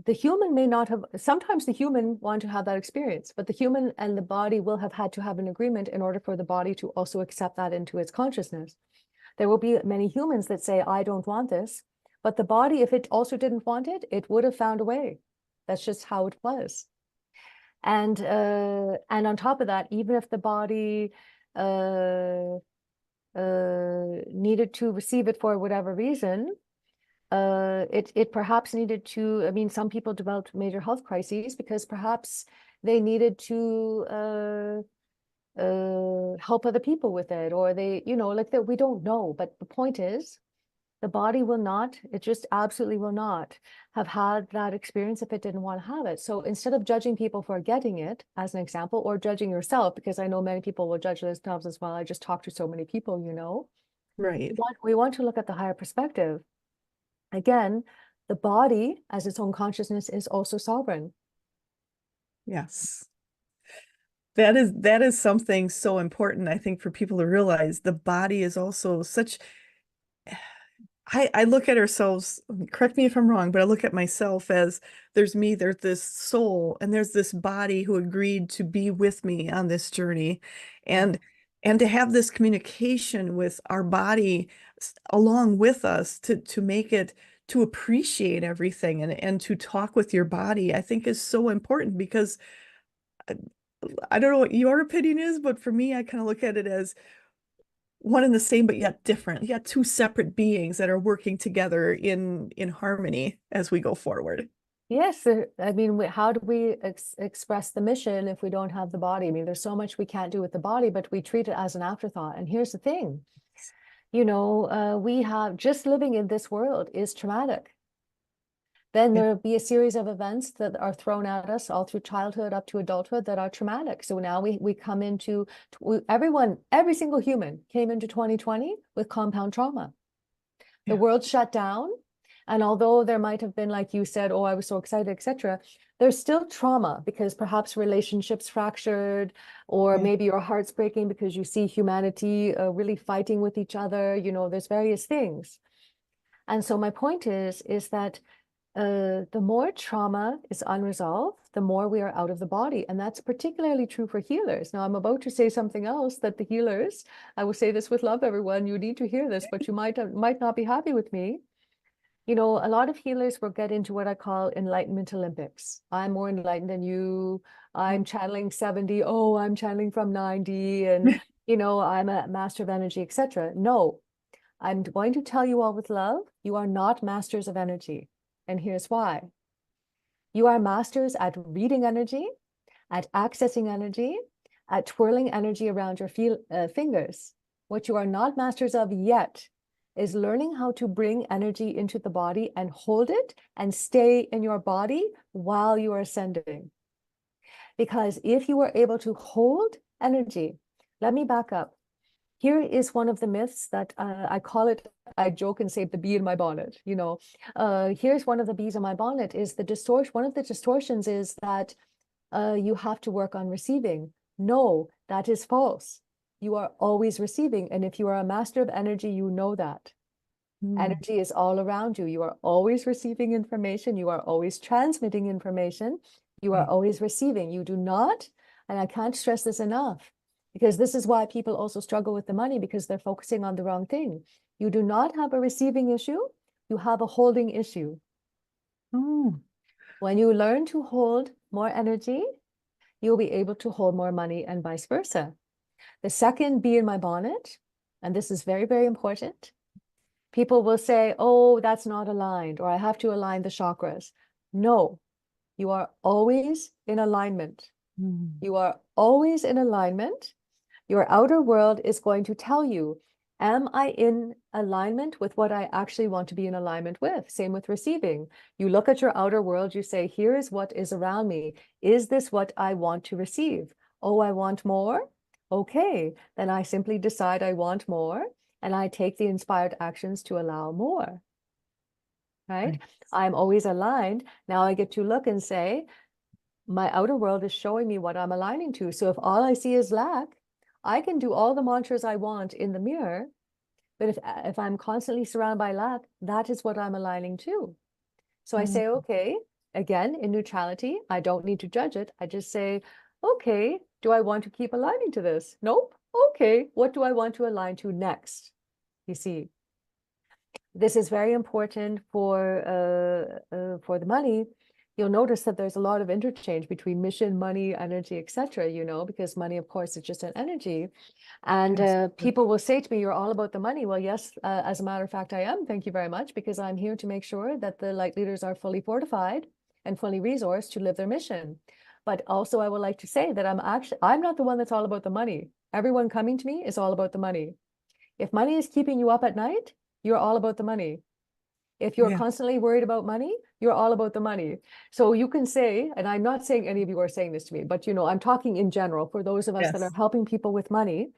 the human may not have, sometimes the human want to have that experience, but the human and the body will have had to have an agreement in order for the body to also accept that into its consciousness. There will be many humans that say, I don't want this, but the body, if it also didn't want it, it would have found a way. That's just how it was. And on top of that, even if the body needed to receive it for whatever reason, it perhaps needed to, I mean, some people developed major health crises because perhaps they needed to help other people with it, or they, like that, we don't know. But the point is, the body will not, it just absolutely will not have had that experience if it didn't want to have it. So instead of judging people for getting it, as an example, or judging yourself, because I know many people will judge themselves as well. I just talk to so many people, Right. we want to look at the higher perspective. Again, the body as its own consciousness is also sovereign. Yes. That is something so important, I think, for people to realize. The body is also such, I look at ourselves, correct me if I'm wrong, but I look at myself as there's me, there's this soul, and there's this body who agreed to be with me on this journey. And to have this communication with our body along with us to make it, to appreciate everything, and to talk with your body, I think is so important, because I don't know what your opinion is, but for me, I kind of look at it as one and the same, but yet different. You got two separate beings that are working together in harmony as we go forward. Yes, I mean, how do we express the mission if we don't have the body? I mean, there's so much we can't do with the body, but we treat it as an afterthought. And here's the thing, we have, just living in this world is traumatic. Then Yeah. there'll be a series of events that are thrown at us all through childhood up to adulthood that are traumatic. So now we come into, every single human came into 2020 with compound trauma. The Yeah. world shut down. And although there might have been, like you said, oh, I was so excited, etc., there's still trauma because perhaps relationships fractured, or Yeah. maybe your heart's breaking because you see humanity really fighting with each other. There's various things. And so my point is that the more trauma is unresolved, the more we are out of the body. And that's particularly true for healers. Now, I'm about to say something else that the healers, I will say this with love, everyone, you need to hear this, but you might not be happy with me. A lot of healers will get into what I call enlightenment Olympics. I'm more enlightened than you. I'm channeling 70. Oh, I'm channeling from 90. And, I'm a master of energy, etc. No, I'm going to tell you all with love, you are not masters of energy. And here's why. You are masters at reading energy, at accessing energy, at twirling energy around your fingers. What you are not masters of yet is learning how to bring energy into the body and hold it and stay in your body while you are ascending. Because if you are able to hold energy, let me back up. Here is one of the myths that I call it, I joke and say the bee in my bonnet, here's one of the bees in my bonnet is one of the distortions is that you have to work on receiving. No, that is false. You are always receiving. And if you are a master of energy, you know that. Energy is all around you. You are always receiving information. You are always transmitting information. You are always receiving. You do not, and I can't stress this enough, because this is why people also struggle with the money, because they're focusing on the wrong thing. You do not have a receiving issue. You have a holding issue. Oh, When you learn to hold more energy, you'll be able to hold more money and vice versa. The second bee in my bonnet, and this is very, very important. People will say, oh, that's not aligned, or I have to align the chakras. No, you are always in alignment. You are always in alignment. Your outer world is going to tell you, am I in alignment with what I actually want to be in alignment with? Same with receiving. You look at your outer world, you say, here is what is around me. Is this what I want to receive? Oh, I want more? Okay, then I simply decide I want more, and I take the inspired actions to allow more, right? I'm always aligned. Now I get to look and say, my outer world is showing me what I'm aligning to. So if all I see is lack, I can do all the mantras I want in the mirror, but if I'm constantly surrounded by lack, that is what I'm aligning to. So I Mm. say, okay, again, in neutrality, I don't need to judge it. I just say, okay, do I want to keep aligning to this? Nope. Okay, what do I want to align to next? You see, this is very important for the money. You'll notice that there's a lot of interchange between mission, money, energy, etc. Because money, of course, is just an energy. And Absolutely. people will say to me, you're all about the money. Well, yes, as a matter of fact, I am. Thank you very much, because I'm here to make sure that the light leaders are fully fortified and fully resourced to live their mission. But also, I would like to say that I'm not the one that's all about the money. Everyone coming to me is all about the money. If money is keeping you up at night, you're all about the money. If you're Yeah. constantly worried about money, you're all about the money. So you can say, and I'm not saying any of you are saying this to me, but I'm talking in general for those of us that are Yes. helping people with money.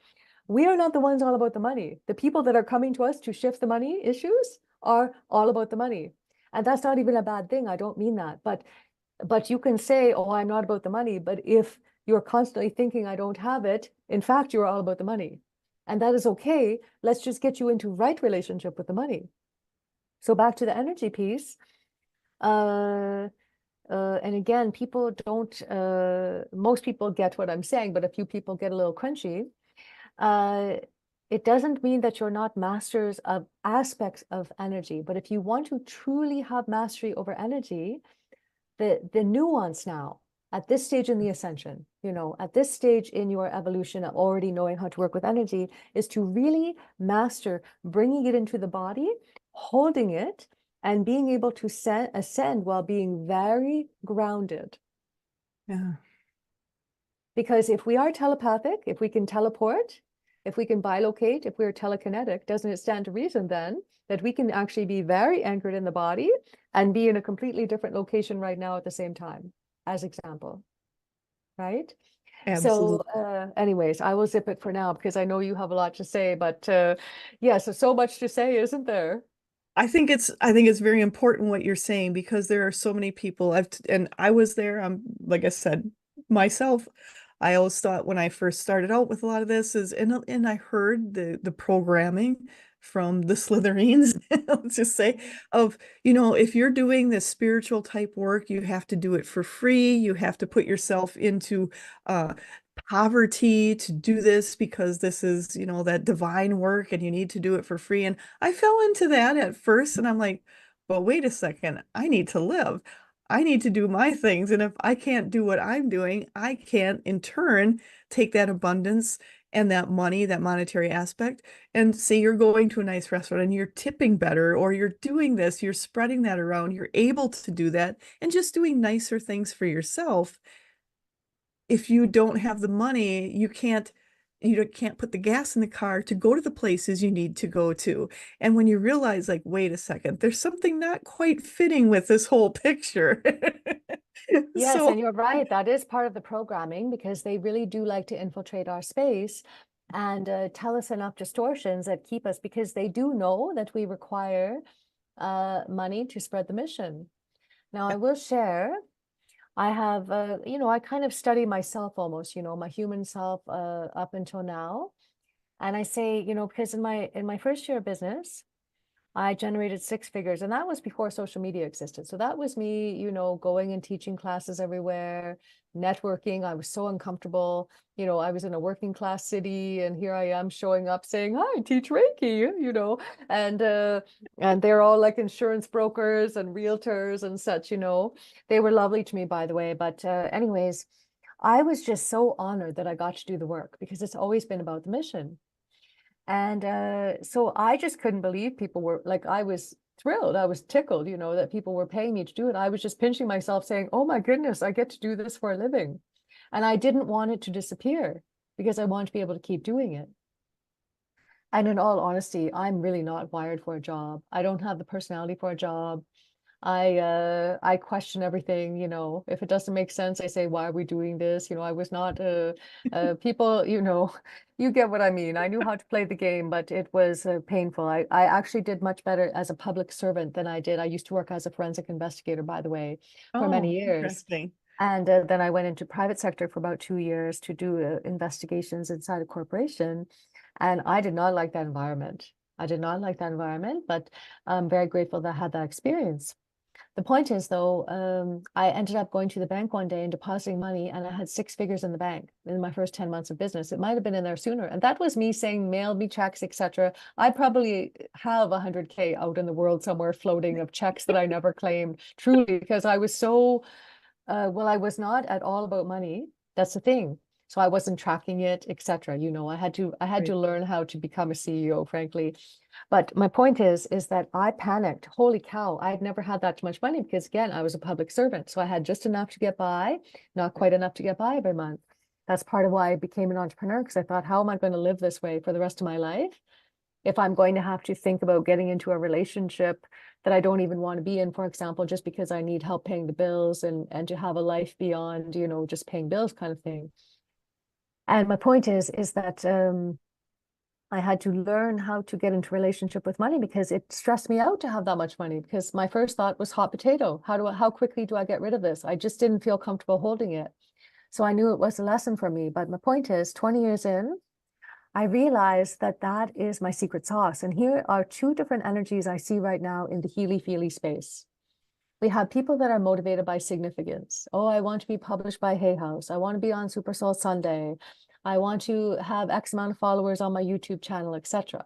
We are not the ones all about the money. The people that are coming to us to shift the money issues are all about the money. And that's not even a bad thing. I don't mean that. But you can say, oh, I'm not about the money. But if you're constantly thinking I don't have it, in fact, you're all about the money. And that is okay. Let's just get you into right relationship with the money. So back to the energy piece. And again, people don't, most people get what I'm saying, but a few people get a little crunchy. Uh, it doesn't mean that you're not masters of aspects of energy, but if you want to truly have mastery over energy, the nuance now, at this stage in the ascension, at this stage in your evolution of already knowing how to work with energy, is to really master bringing it into the body, holding it, and being able to ascend while being very grounded. Yeah. Because if we are telepathic, if we can teleport, if we can bilocate, if we're telekinetic, doesn't it stand to reason then that we can actually be very anchored in the body and be in a completely different location right now at the same time, as example, right? So Absolutely. anyways, I will zip it for now because I know you have a lot to say, but yeah, so much to say, isn't there? I think it's very important what you're saying because there are so many people and I was there. Like I said myself, I always thought when I first started out with a lot of this is and I heard the programming from the Slytherins, let's just say, of, if you're doing this spiritual type work, you have to do it for free. You have to put yourself into uh poverty to do this because this is, that divine work and you need to do it for free. And I fell into that at first and I'm like, but wait a second, I need to live. I need to do my things. And if I can't do what I'm doing, I can't in turn take that abundance and that money, that monetary aspect, and say you're going to a nice restaurant and you're tipping better, or you're doing this, you're spreading that around, you're able to do that and just doing nicer things for yourself. If you don't have the money, you can't put the gas in the car to go to the places you need to go to. And when you realize, like, wait a second, there's something not quite fitting with this whole picture. Yes, So and you're right. That is part of the programming because they really do like to infiltrate our space and tell us enough distortions that keep us, because they do know that we require money to spread the mission. Now, I will share, I have, I kind of study myself almost, my human self up until now. And I say, because in my first year of business, I generated six figures, and that was before social media existed. So that was me, going and teaching classes everywhere, networking. I was so uncomfortable. I was in a working class city, and here I am showing up saying, "Hi, I teach Reiki," and they're all like insurance brokers and realtors and such. They were lovely to me, by the way. But anyways, I was just so honored that I got to do the work because it's always been about the mission. And so I just couldn't believe people were like, I was thrilled. I was tickled, that people were paying me to do it. I was just pinching myself saying, oh my goodness, I get to do this for a living. And I didn't want it to disappear because I want to be able to keep doing it. And in all honesty, I'm really not wired for a job. I don't have the personality for a job. I question everything, if it doesn't make sense, I say, why are we doing this? I was not people, you get what I mean. I knew how to play the game, but it was painful. I actually did much better as a public servant than I did. I used to work as a forensic investigator, by the way, for many oh, years. interesting. And then I went into private sector for about 2 years to do investigations inside a corporation. And I did not like that environment. I did not like that environment, but I'm very grateful that I had that experience. The point is, though, I ended up going to the bank one day and depositing money, and I had 6 figures in the bank in my first 10 months of business. It might have been in there sooner. And that was me saying, mail me checks, etc. I probably have 100K out in the world somewhere floating of checks that I never claimed, truly, because I was so, well, I was not at all about money. That's the thing. So I wasn't tracking it, etc. You know, I had Right. to learn how to become a CEO, frankly. But my point is that I panicked. Holy cow, I'd never had that much money because again, I was a public servant. So I had just enough to get by, not quite enough to get by every month. That's part of why I became an entrepreneur, because I thought, how am I going to live this way for the rest of my life? If I'm going to have to think about getting into a relationship that I don't even want to be in, for example, just because I need help paying the bills and to have a life beyond, you know, just paying bills kind of thing. And my point is that I had to learn how to get into relationship with money because it stressed me out to have that much money, because my first thought was hot potato. How quickly do I get rid of this? I just didn't feel comfortable holding it. So I knew it was a lesson for me. But my point is, 20 years in, I realized that that is my secret sauce. And here are two different energies I see right now in the Healy Feely space. We have people that are motivated by significance. Oh, I want to be published by Hay House. I want to be on Super Soul Sunday. I want to have X amount of followers on my YouTube channel, etc.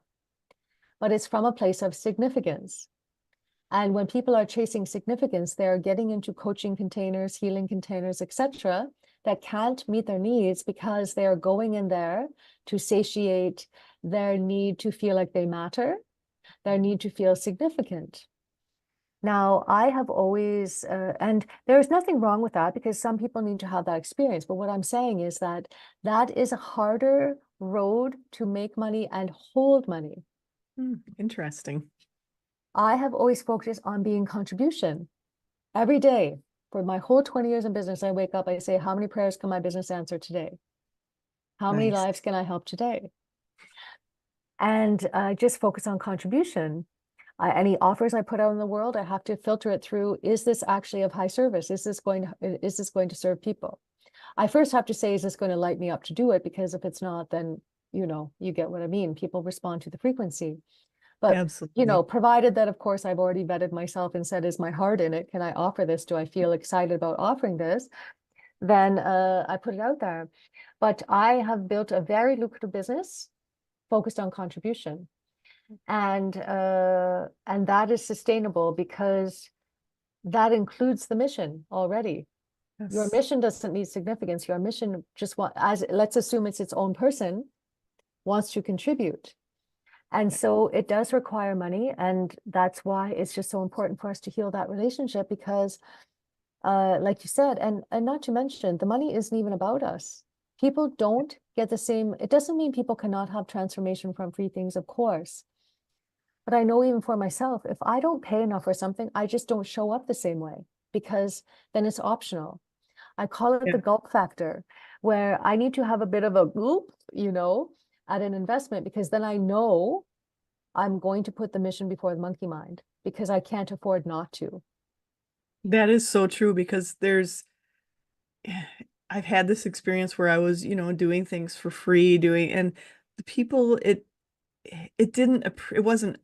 But it's from a place of significance. And when people are chasing significance, they're getting into coaching containers, healing containers, etc., that can't meet their needs because they are going in there to satiate their need to feel like they matter, their need to feel significant. Now, I have always, and there's nothing wrong with that because some people need to have that experience. But what I'm saying is that that is a harder road to make money and hold money. Interesting. I have always focused on being contribution every day. For my whole 20 years in business, I wake up, I say, how many prayers can my business answer today? How many Nice. lives can I help today? And just focus on contribution. Any offers I put out in the world, I have to filter it through, is this actually of high service? Is this going to serve people? I first have to say, is this going to light me up to do it? Because if it's not, then, you know, you get what I mean. People respond to the frequency. But, you know, Absolutely. provided that, of course, I've already vetted myself and said, is my heart in it? Can I offer this? Do I feel excited about offering this? Then I put it out there. But I have built a very lucrative business focused on contribution. And that is sustainable because that includes the mission already. Your Yes. mission doesn't need significance. Your mission just as let's assume it's its own person, wants to contribute. And so it does require money. And that's why it's just so important for us to heal that relationship because, like you said, and not to mention, the money isn't even about us. People don't get the same. It doesn't mean people cannot have transformation from free things, of course. But I know even for myself, if I don't pay enough for something, I just don't show up the same way because then it's optional. I call it Yeah. the gulp factor, where I need to have a bit of a gulp, you know, at an investment because then I know I'm going to put the mission before the monkey mind because I can't afford not to. That is so true because I've had this experience where I was, doing things for free, and the people, it didn't, it wasn't,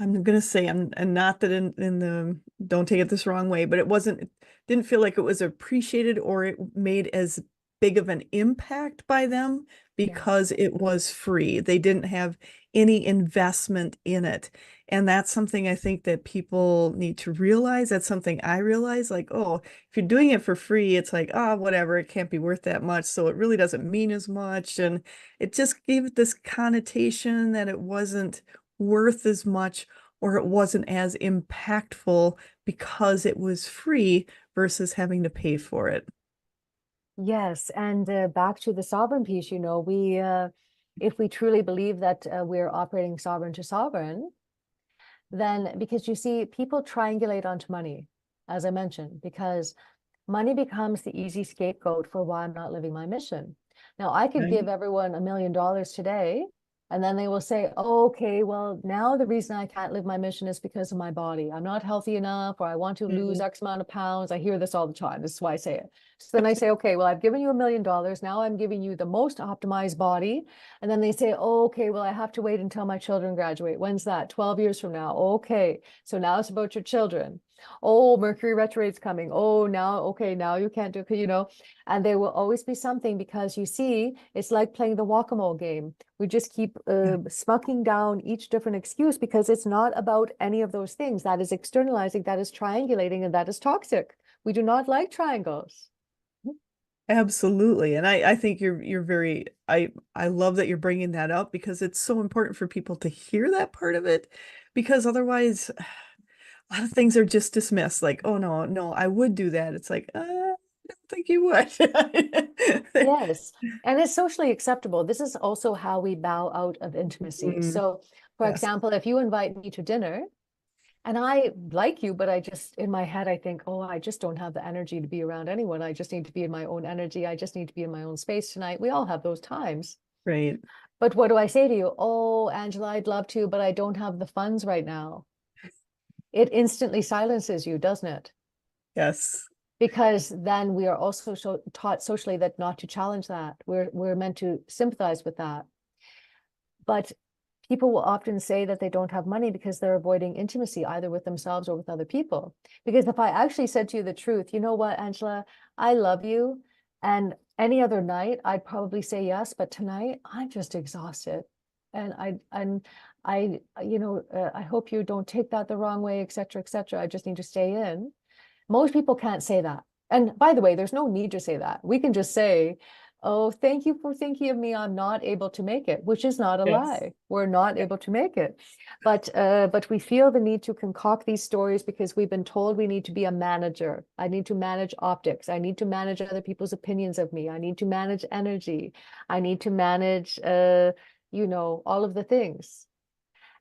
I'm gonna say, and not that in the, don't take it this wrong way, but it didn't feel like it was appreciated or it made as big of an impact by them Yeah. because it was free. They didn't have any investment in it. And that's something I think that people need to realize. That's something I realize, like, oh, if you're doing it for free, it's like, oh, whatever, it can't be worth that much. So it really doesn't mean as much. And it just gave it this connotation that it wasn't worth as much or it wasn't as impactful because it was free versus having to pay for it. Yes. And back to the sovereign piece, you know, if we truly believe that we're operating sovereign to sovereign, then because you see, people triangulate onto money, as I mentioned, because money becomes the easy scapegoat for why I'm not living my mission. Now, I could Right? give everyone $1 million today, And then they will say, oh, okay, well, now the reason I can't live my mission is because of my body. I'm not healthy enough, or I want to lose Mhm. X amount of pounds. I hear this all the time. This is why I say it. So then I say, okay, well, I've given you $1 million. Now I'm giving you the most optimized body. And then they say, oh, okay, well, I have to wait until my children graduate. When's that? 12 years from now. Okay. So now it's about your children. Oh, Mercury retrograde's coming. Oh, now, okay, now you can't do it, and there will always be something, because you see, it's like playing the whack-a-mole game. We just keep Yeah. smucking down each different excuse, because it's not about any of those things. That is externalizing, that is triangulating, and that is toxic. We do not like triangles. Absolutely. And I think you're very I love that you're bringing that up because it's so important for people to hear that part of it because otherwise a lot of things are just dismissed like, oh no, no, I would do that. It's like, I don't think you would. Yes, and it's socially acceptable. This is also how we bow out of intimacy. Mm, So, for yes. example, if you invite me to dinner, and I like you, but I just, in my head, I think, oh, I just don't have the energy to be around anyone. I just need to be in my own energy. I just need to be in my own space tonight. We all have those times. Right. But what do I say to you? Oh, Angela, I'd love to, but I don't have the funds right now. It instantly silences you, doesn't it? Yes. Because then we are also taught socially that not to challenge that. We're meant to sympathize with that. But people will often say that they don't have money because they're avoiding intimacy, either with themselves or with other people. Because if I actually said to you the truth, you know what, Angela, I love you. And any other night, I'd probably say yes, but tonight I'm just exhausted. And I hope you don't take that the wrong way, et cetera, et cetera. I just need to stay in. Most people can't say that. And by the way, there's no need to say that. We can just say, oh, thank you for thinking of me. I'm not able to make it, which is not a Yes. lie. We're not able to make it. But we feel the need to concoct these stories because we've been told we need to be a manager. I need to manage optics. I need to manage other people's opinions of me. I need to manage energy. I need to manage, all of the things.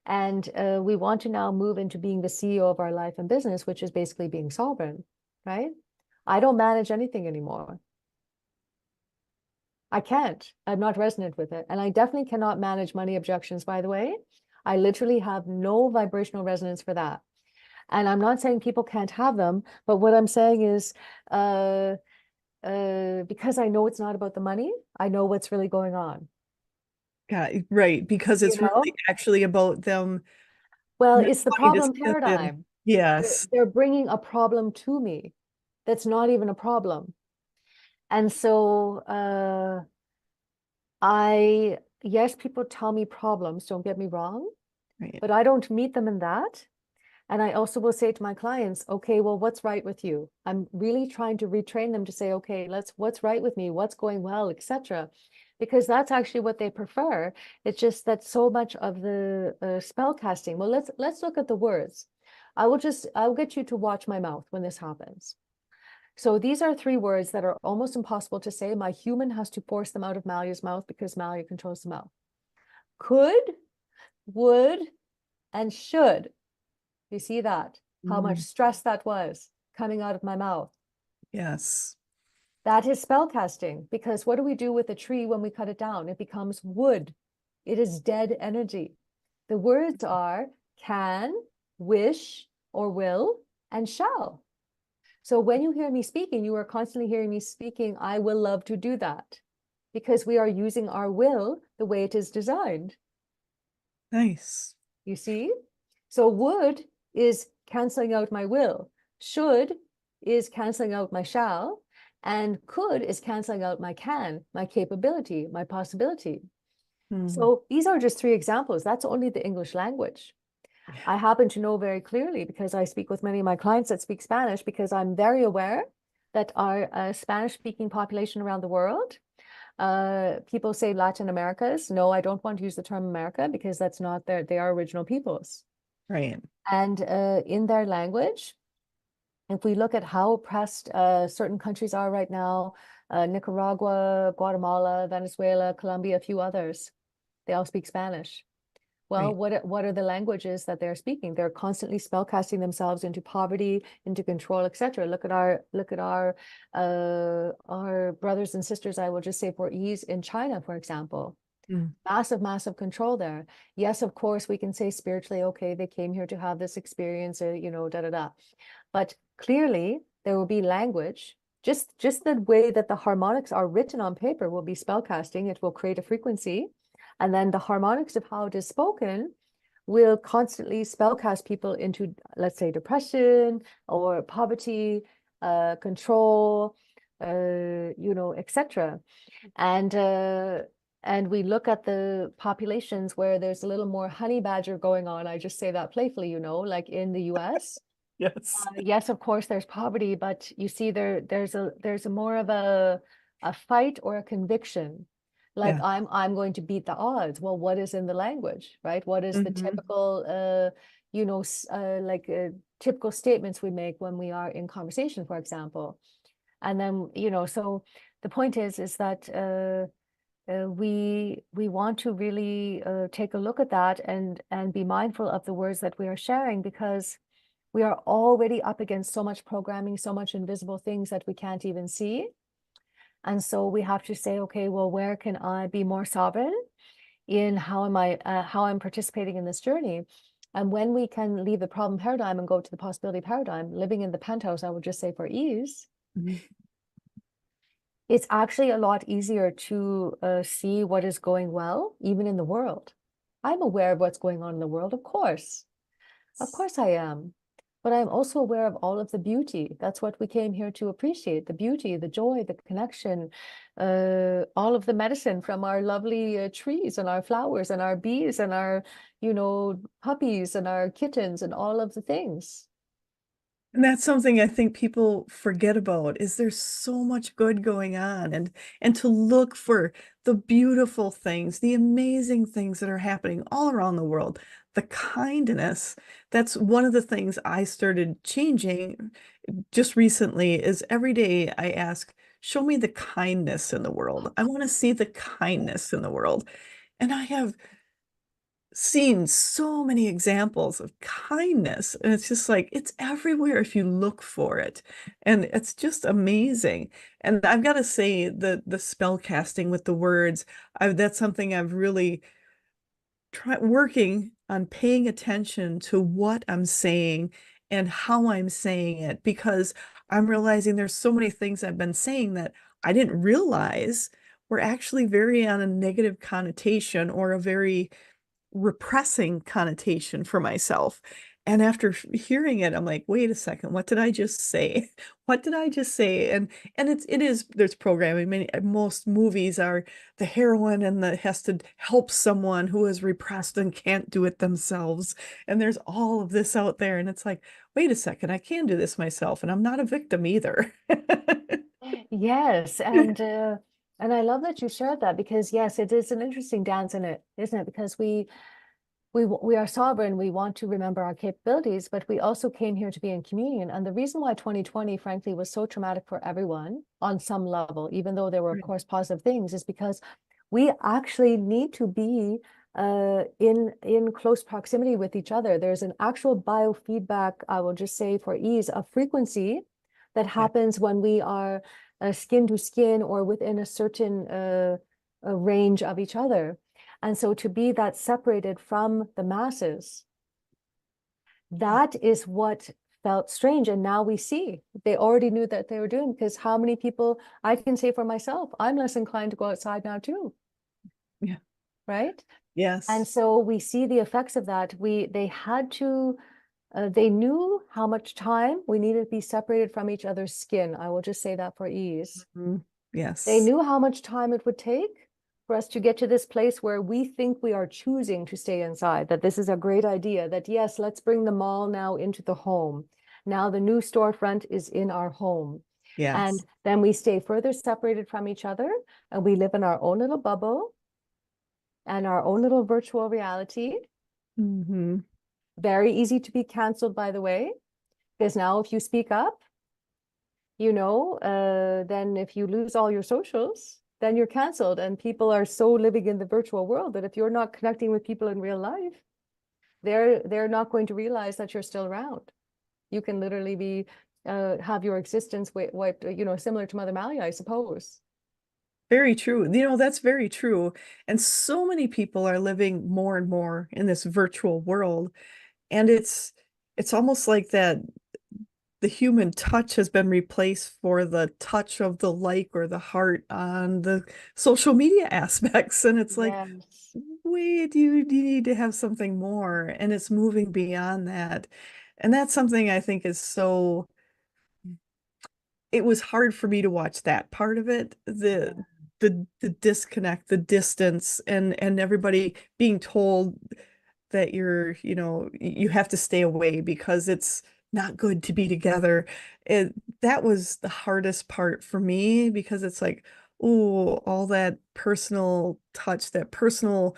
And we want to now move into being the CEO of our life and business, which is basically being sovereign, right? I don't manage anything anymore. I can't. I'm not resonant with it. And I definitely cannot manage money objections, by the way. I literally have no vibrational resonance for that. And I'm not saying people can't have them, but what I'm saying is uh, because I know it's not about the money, I know what's really going on. God, right. Because You it's really know? actually about them Well, not it's the wanting to problem sit in. paradigm. Yes. They're bringing a problem to me that's not even a problem. And so yes, people tell me problems, don't get me wrong, Right. but I don't meet them in that. And I also will say to my clients, okay, well, what's right with you? I'm really trying to retrain them to say, okay, what's right with me? What's going well, etc. Because that's actually what they prefer. It's just that so much of the spell casting. Well, let's look at the words. I'll get you to watch my mouth when this happens. So these are three words that are almost impossible to say. My human has to force them out of Malia's mouth because Malia controls the mouth. Could, would, and should. You see that? How much Mm, stress that was coming out of my mouth. yes. That is spell casting, because what do we do with a tree when we cut it down? It becomes wood. It is dead energy. The words are can, wish, or will, and shall. So when you hear me speaking, you are constantly hearing me speaking, I will love to do that, because we are using our will the way it is designed. Nice. You see? So would is canceling out my will. Should is canceling out my shall. And could is canceling out my can, my capability, my possibility. Mm. So these are just three examples. That's only the English language. I happen to know very clearly because I speak with many of my clients that speak Spanish, because I'm very aware that our Spanish speaking population around the world, people say Latin Americas. No, I don't want to use the term America because that's not they are original peoples. Right. And in their language, if we look at how oppressed certain countries are right now, Nicaragua, Guatemala, Venezuela, Colombia, a few others, they all speak Spanish. Well, Right. what are the languages that they're speaking? They're constantly spellcasting themselves into poverty, into control, etc. Look at our brothers and sisters. I will just say for ease in China, for example. Mm. Massive, massive control there. Yes, of course, we can say spiritually, okay, they came here to have this experience, you know, da da da. But clearly, there will be language. Just the way that the harmonics are written on paper will be spellcasting. It will create a frequency. And then the harmonics of how it is spoken will constantly spellcast people into, let's say, depression or poverty, control, you know, etc. And and we look at the populations where there's a little more honey badger going on. I just say that playfully, you know, like in the US. Yes. Yes, of course, there's poverty, but you see there's a more of a fight or a conviction. Like Yeah. I'm going to beat the odds. Well, what is in the language, right? What is the Hmm. typical you know, like typical statements we make when we are in conversation, for example. And then, you know, so the point is that we want to really take a look at that and be mindful of the words that we are sharing, because we are already up against so much programming, so much invisible things that we can't even see. And so we have to say, okay, well, where can I be more sovereign in how I'm participating in this journey? And when we can leave the problem paradigm and go to the possibility paradigm, living in the penthouse, I would just say for ease, it's actually a lot easier to see what is going well, even in the world. I'm aware of what's going on in the world, of course. Of course I am. But I'm also aware of all of the beauty. That's what we came here to appreciate, the beauty, the joy, the connection, all of the medicine from our lovely trees and our flowers and our bees and our, you know, puppies and our kittens and all of the things. And that's something I think people forget about is there's so much good going on, and to look for the beautiful things, the amazing things that are happening all around the world, the kindness. That's one of the things I started changing just recently is every day I ask, show me the kindness in the world. I want to see the kindness in the world. And I have seen so many examples of kindness, and it's just like it's everywhere if you look for it, and it's just amazing. And I've got to say the spell casting with the words, that's something I've really tried working on, paying attention to what I'm saying and how I'm saying it, because I'm realizing there's so many things I've been saying that I didn't realize were actually very on a negative connotation or a very repressing connotation for myself. And after hearing it, I'm like, wait a second, what did I just say? What did I just say? And it is there's programming. Most movies are the heroine and the has to help someone who is repressed and can't do it themselves. And there's all of this out there. And it's like, wait a second, I can do this myself, and I'm not a victim either. Yes, and I love that you shared that, because yes, it is an interesting dance in it, isn't it? Because we are sovereign, we want to remember our capabilities, but we also came here to be in communion. And the reason why 2020, frankly, was so traumatic for everyone on some level, even though there were, of Right. course, positive things, is because we actually need to be in close proximity with each other. There's an actual biofeedback, I will just say for ease, of frequency that Yeah. happens when we are skin to skin or within a certain range of each other. And so to be that separated from the masses, that is what felt strange. And now we see they already knew that they were doing, because how many people, I can say for myself, I'm less inclined to go outside now too, Yeah. right? And Yes. so we see the effects of that. They had to, they knew how much time we needed to be separated from each other's skin. I will just say that for ease. Mhm. They Yes. knew how much time it would take for us to get to this place where we think we are choosing to stay inside, that this is a great idea, that yes, let's bring the mall now into the home. Now the new storefront is in our home. And Yes. then we stay further separated from each other and we live in our own little bubble and our own little virtual reality. Hmm. Very easy to be canceled, by the way, because now if you speak up, you know, then if you lose all your socials, then you're canceled. And people are so living in the virtual world that if you're not connecting with people in real life, they're not going to realize that you're still around. You can literally be have your existence wiped, you know, similar to Mother Malia, I suppose. Very true. You know, that's very true. And so many people are living more and more in this virtual world. And it's almost like that the human touch has been replaced for the touch of the like or the heart on the social media aspects. And it's like, Yes. wait, you need to have something more. And it's moving beyond that. And that's something I think is so, it was hard for me to watch that part of it, the disconnect, the distance, and everybody being told that you're, you know, you have to stay away because it's not good to be together. That was the hardest part for me because it's like, oh, all that personal touch, that personal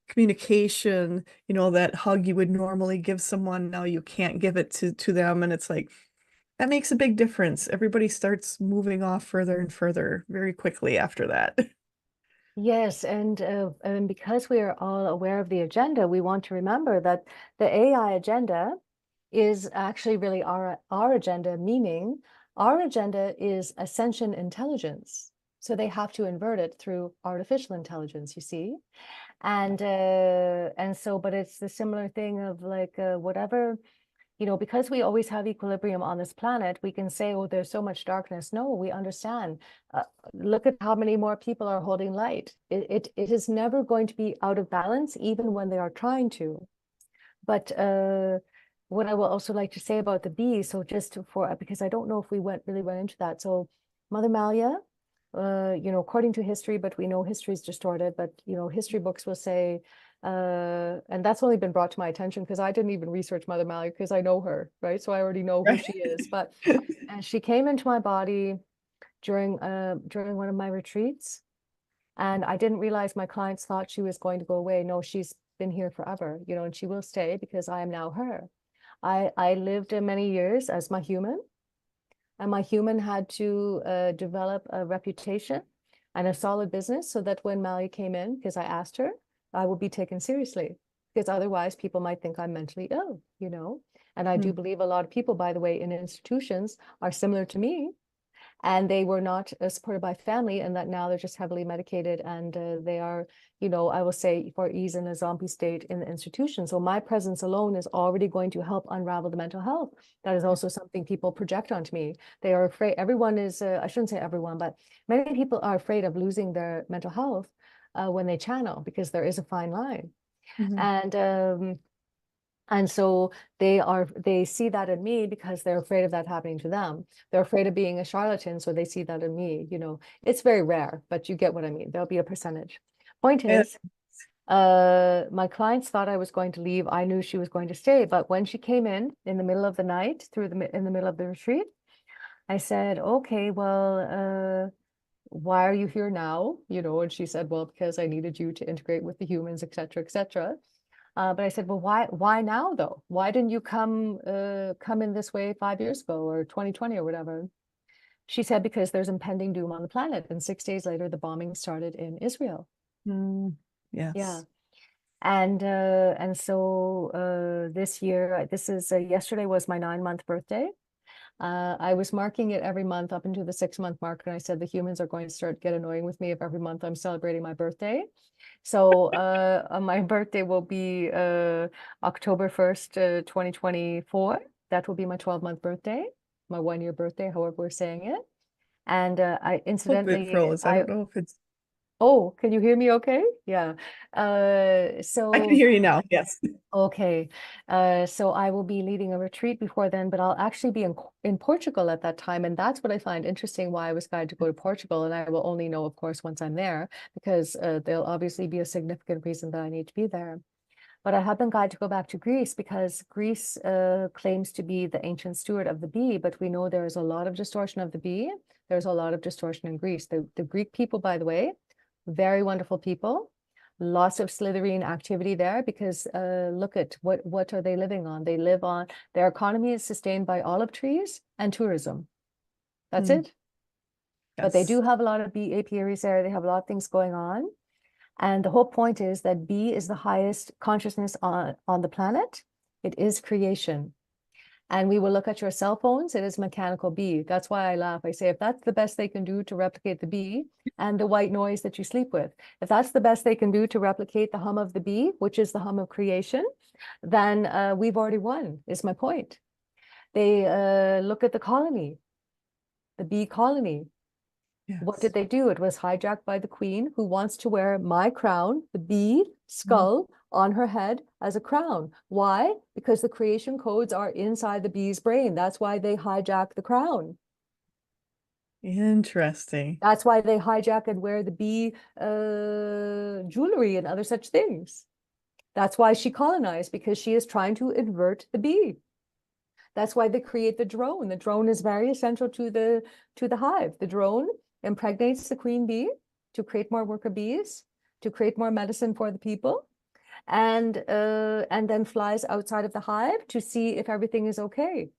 communication, you know, that hug you would normally give someone, now you can't give it to them. And it's like, that makes a big difference. Everybody starts moving off further and further very quickly after that. Yes, and because we are all aware of the agenda, we want to remember that the AI agenda is actually really our agenda, meaning our agenda is ascension intelligence. So they have to invert it through artificial intelligence, you see. And so, but it's the similar thing of like whatever, you know, because we always have equilibrium on this planet, we can say, oh, there's so much darkness. No, we understand. Look at how many more people are holding light. It is never going to be out of balance, even when they are trying to. But what I will also like to say about the bee, so just for, because I don't know if we really went into that. So Mother Malia, you know, according to history, but we know history is distorted, but, you know, history books will say, and that's only been brought to my attention because I didn't even research Mother Malia because I know her, right? So I already know who Right. she is. But she came into my body during one of my retreats, and I didn't realize my clients thought she was going to go away. No, she's been here forever, you know, and she will stay because I am now her. I lived many years as my human, and my human had to develop a reputation and a solid business so that when Malia came in, because I asked her, I will be taken seriously, because otherwise people might think I'm mentally ill, you know. And I do Hmm. believe a lot of people, by the way, in institutions are similar to me, and they were not supported by family, and that now they're just heavily medicated, and they are, you know, I will say, for ease in a zombie state in the institution. So my presence alone is already going to help unravel the mental health. That is also something people project onto me. They are afraid, everyone is, I shouldn't say everyone, but many people are afraid of losing their mental health when they channel, because there is a fine line. Mhm. And so they see that in me because they're afraid of that happening to them. They're afraid of being a charlatan, so they see that in me. You know, it's very rare, but you get what I mean. There'll be a percentage. Point And is, my clients thought I was going to leave. I knew she was going to stay, but when she came in the middle of the night, in the middle of the retreat, I said, okay, well, why are you here now? You know, and she said, well, because I needed you to integrate with the humans, et cetera, et cetera. But I said, well, why now though? Why didn't you come in this way 5 years ago or 2020 or whatever? She said, because there's impending doom on the planet. And 6 days later, the bombing started in Israel. mm, Yeah. yes. And so this year, yesterday was my 9-month birthday. I was marking it every month up into the 6-month mark, and I said the humans are going to start get annoying with me if every month I'm celebrating my birthday. So my birthday will be October 1st, 2024. That will be my 12-month birthday, my 1-year birthday, however we're saying it. And I Hope it incidentally, froze. I don't know if it's, oh, can you hear me okay? Yeah. I can So hear you now. Yes. okay, so I will be leading a retreat before then, but I'll actually be in Portugal at that time, and that's what I find interesting. Why I was guided to go to Portugal, and I will only know, of course, once I'm there, because there'll obviously be a significant reason that I need to be there. But I have been guided to go back to Greece because Greece claims to be the ancient steward of the bee, but we know there is a lot of distortion of the bee. There's a lot of distortion in Greece. The Greek people, by the way, very wonderful people. Lots of Slytherin activity there because look at what are they living on? They live on, their economy is sustained by olive trees and tourism. That's Mm, it. But they yes. do have a lot of bee apiaries there. They have a lot of things going on. And the whole point is that bee is the highest consciousness on the planet. It is creation. And we will look at your cell phones, it is mechanical bee. That's why I laugh. I say, if that's the best they can do to replicate the bee and the white noise that you sleep with, if that's the best they can do to replicate the hum of the bee, which is the hum of creation, then we've already won, is my point. They look at the colony, the bee colony. What did Yes. they do? It was hijacked by the queen, who wants to wear my crown, the bee Mm. skull, on her head as a crown. Why? Because the creation codes are inside the bee's brain. That's why they hijack the crown. Interesting. That's why they hijack and wear the bee jewelry and other such things. That's why she colonized, because she is trying to invert the bee. That's why they create the drone. The drone is very essential to the hive. The drone impregnates the queen bee to create more worker bees, to create more medicine for the people, and then flies outside of the hive to see if everything is okay.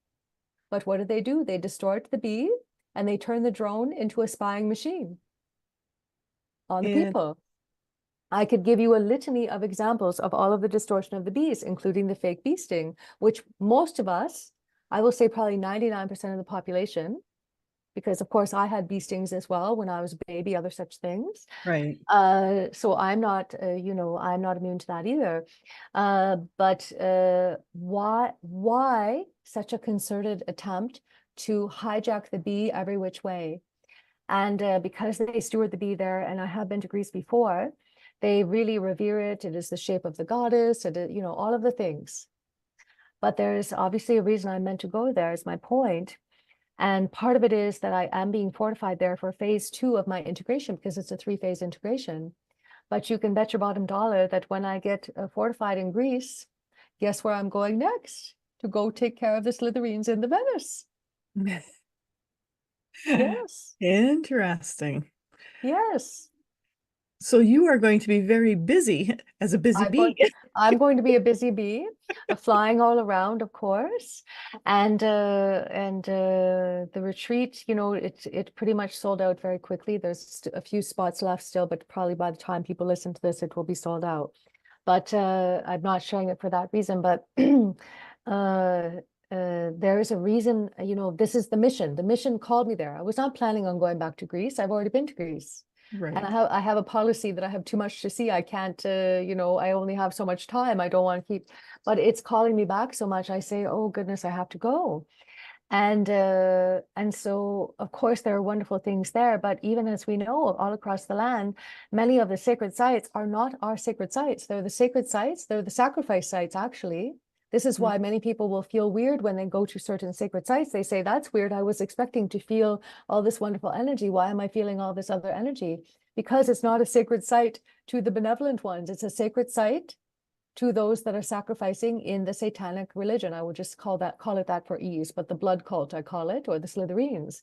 But what do? They distort the bee and they turn the drone into a spying machine on the And people. I could give you a litany of examples of all of the distortion of the bees, including the fake bee sting, which most of us, I will say probably 99% of the population, because of course I had bee stings as well when I was a baby, other such things. right. So I'm not, I'm not immune to that either. But why such a concerted attempt to hijack the bee every which way? And because they steward the bee there, and I have been to Greece before, they really revere it. It is the shape of the goddess, it, all of the things. But there's obviously a reason I'm meant to go there, is my point. And part of it is that I am being fortified there for phase 2 of my integration, because it's a 3-phase integration. But you can bet your bottom dollar that when I get fortified in Greece, guess where I'm going next? To go take care of the Slytherins in the Venice. Yes, Interesting. yes. So you are going to be very busy as a busy I'm going, bee. I'm going to be a busy bee, flying all around, of course. And the retreat, it pretty much sold out very quickly. There's a few spots left still, but probably by the time people listen to this, it will be sold out. But I'm not sharing it for that reason. But there is a reason, this is the mission. The mission called me there. I was not planning on going back to Greece. I've already been to Greece. And Right. I have a policy that I have too much to see. I can't, I only have so much time. I don't want to keep, but it's calling me back so much. I say, oh goodness, I have to go. And so of course there are wonderful things there, but even as we know, all across the land, many of the sacred sites are not our sacred sites. They're the sacred sites. They're the sacrifice sites, actually. This is Mm. why many people will feel weird when they go to certain sacred sites. They say, that's weird. I was expecting to feel all this wonderful energy. Why am I feeling all this other energy? Because it's not a sacred site to the benevolent ones. It's a sacred site to those that are sacrificing in the satanic religion. I would just call it that for ease, but the blood cult, I call it, or the Slytherins.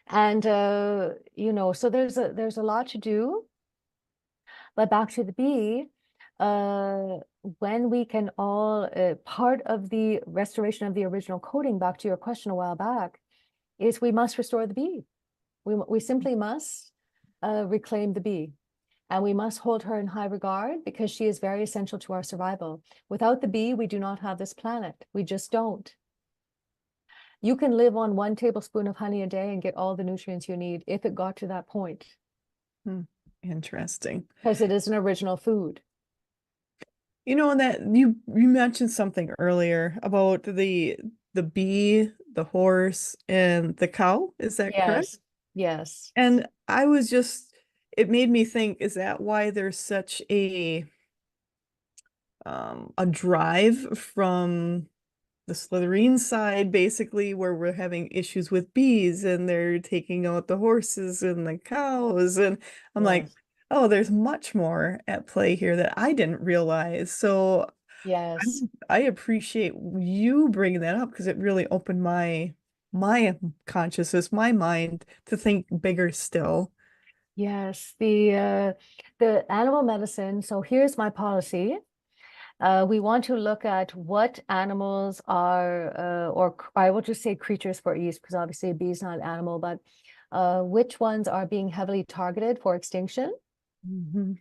And so there's a lot to do. But back to the bee, when we can all, part of the restoration of the original coding, back to your question a while back, is we must restore the bee. We simply must reclaim the bee. And we must hold her in high regard, because she is very essential to our survival. Without the bee, we do not have this planet. We just don't. You can live on 1 tablespoon of honey a day and get all the nutrients you need if it got to that point, Hmm. Interesting. because it is an original food. That you mentioned something earlier about the bee, the horse, and the cow. Is that correct? Yes, yes, And I was just, it made me think, is that why there's such a drive from the Slytherin side, basically, where we're having issues with bees and they're taking out the horses and the cows. And I'm like, yes, oh, there's much more at play here that I didn't realize. So yes. I appreciate you bringing that up, because it really opened my consciousness, my mind to think bigger still. Yes, the animal medicine. So here's my policy. We want to look at what animals are, I will just say creatures for ease, because obviously a bee is not an animal, but which ones are being heavily targeted for extinction Mhm.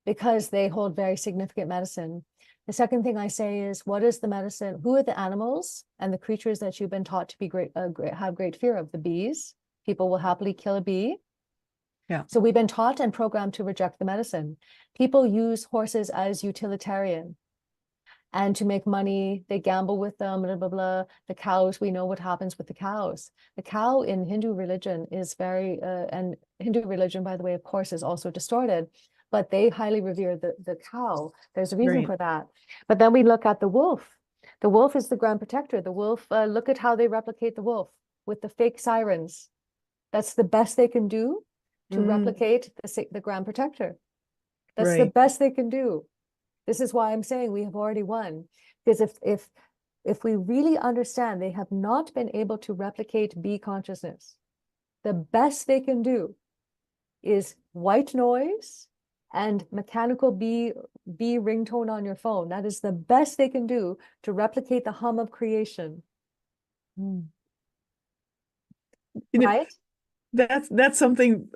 because they hold very significant medicine. The second thing I say is, what is the medicine? Who are the animals and the creatures that you've been taught to be have great fear of? The bees. People will happily kill a bee. Yeah. So we've been taught and programmed to reject the medicine. People use horses as utilitarian. And to make money, they gamble with them, blah, blah, blah. The cows, we know what happens with the cows. The cow in Hindu religion is very, and Hindu religion, by the way, of course, is also distorted, but they highly revere the cow. There's a reason for that. But then we look at the wolf. The wolf is the grand protector. The wolf, look at how they replicate the wolf with the fake sirens. That's the best they can do to replicate the grand protector. That's the best they can do. This is why I'm saying we have already won. Because if we really understand they have not been able to replicate bee consciousness, the best they can do is white noise and mechanical bee ringtone on your phone. That is the best they can do to replicate the hum of creation. You right? That's something.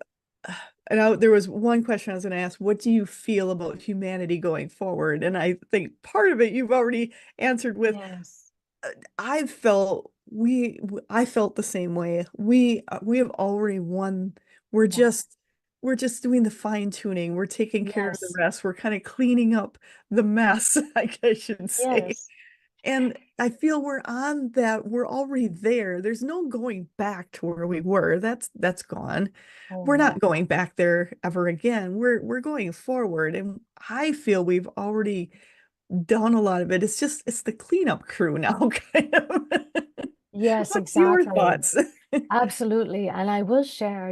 And there was one question I was going to ask, what do you feel about humanity going forward? And I think part of it you've already answered with, yes. I felt the same way. We have already won. We're just doing the fine tuning. We're taking care of the rest. We're kind of cleaning up the mess, I should say. Yes. And I feel we're on that. We're already there. There's no going back to where we were. That's gone. We're not going back there ever again. We're going forward. And I feel we've already done a lot of it. It's the cleanup crew now, kind of. Yes, What's your exactly. thoughts? Absolutely. And I will share,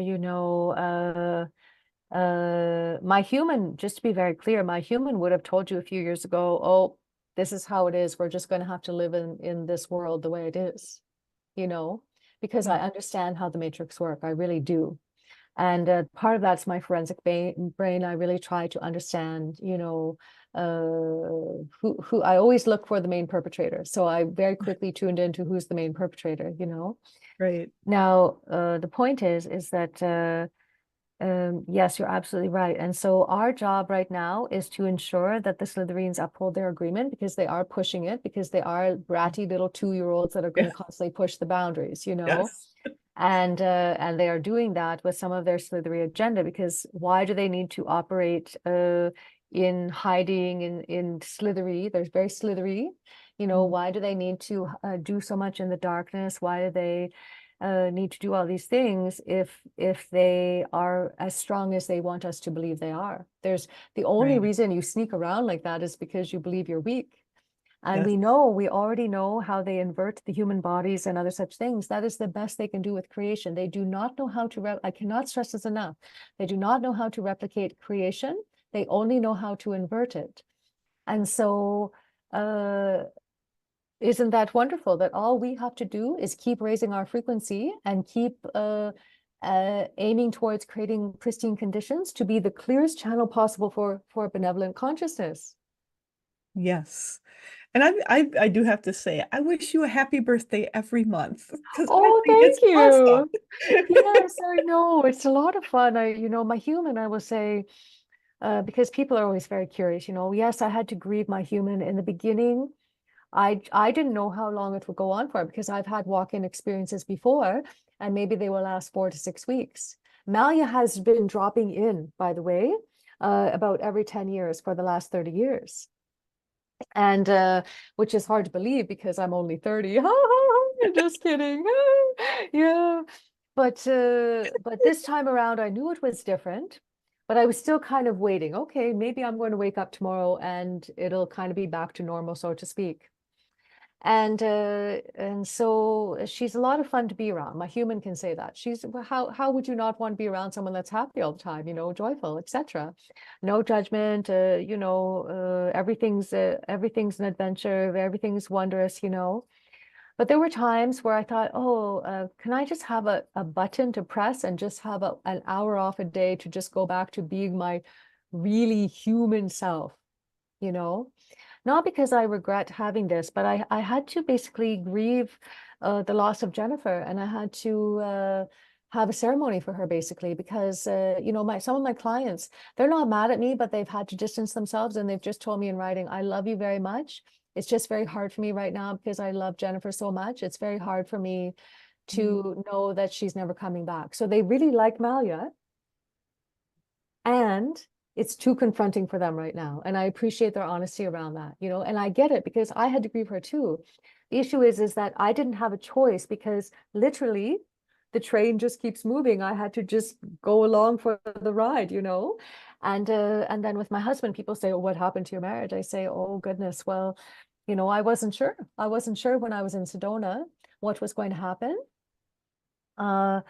my human, just to be very clear, my human would have told you a few years ago, oh, this is how it is. We're just going to have to live in this world the way it is, because I understand how the matrix work. I really do. And part of that's my forensic brain. I really try to understand, who I always look for the main perpetrator. So I very quickly tuned into who's the main perpetrator, Right. Now, the point is that yes, you're absolutely right. And so our job right now is to ensure that the Slytherins uphold their agreement, because they are pushing it, because they are bratty little 2-year-olds that are going to constantly push the boundaries, Yes. And they are doing that with some of their Slytherin agenda, because why do they need to operate in hiding in Slythery? They're very Slythery, why do they need to do so much in the darkness? Why do they need to do all these things if they are as strong as they want us to believe they are? There's the only reason you sneak around like that is because you believe you're weak. And we already know how they invert the human bodies and other such things. That is the best they can do with creation. They do not know how to, I cannot stress this enough. They do not know how to replicate creation. They only know how to invert it. And so, isn't that wonderful that all we have to do is keep raising our frequency and keep aiming towards creating pristine conditions to be the clearest channel possible for benevolent consciousness? Yes. And I do have to say, I wish you a happy birthday every month, because I Oh, think thank it's awesome. you. Yes, I know. It's a lot of fun. My human, I will say, because people are always very curious, yes, I had to grieve my human in the beginning. I didn't know how long it would go on for, because I've had walk-in experiences before, and maybe they will last 4 to 6 weeks. Malia has been dropping in, by the way, about every 10 years for the last 30 years. And which is hard to believe because I'm only 30. Just kidding. Yeah. But this time around, I knew it was different, but I was still kind of waiting. Okay, maybe I'm going to wake up tomorrow and it'll kind of be back to normal, so to speak. And so she's a lot of fun to be around. My human can say that. How would you not want to be around someone that's happy all the time, joyful, etc. No judgment, everything's an adventure, everything's wondrous, But there were times where I thought, oh, can I just have a button to press and just have an hour off a day to just go back to being my really human self, Not because I regret having this, but I had to basically grieve the loss of Jennifer, and I had to have a ceremony for her basically, because you know, some of my clients, they're not mad at me, but they've had to distance themselves, and they've just told me in writing, I love you very much. It's just very hard for me right now because I love Jennifer so much. It's very hard for me to know that she's never coming back. So they really like Malia, and it's too confronting for them right now. And I appreciate their honesty around that, you know, and I get it because I had to grieve her too. The issue is that I didn't have a choice because literally the train just keeps moving. I had to just go along for the ride, you know. And then with my husband, people say, "Oh, what happened to your marriage?" I say, "Oh goodness, well, you know, I wasn't sure. I wasn't sure when I was in Sedona what was going to happen. Uh,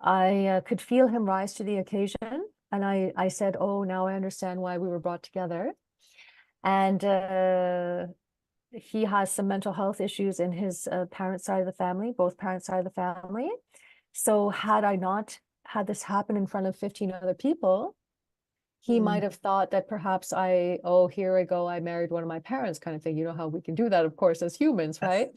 I could feel him rise to the occasion, and I said, "Oh, now I understand why we were brought together." And he has some mental health issues in his parent side of the family, both parent side of the family. So had I not had this happen in front of 15 other people, he might have thought that perhaps oh, here I go, I married one of my parents kind of thing. You know how we can do that, of course, as humans, right?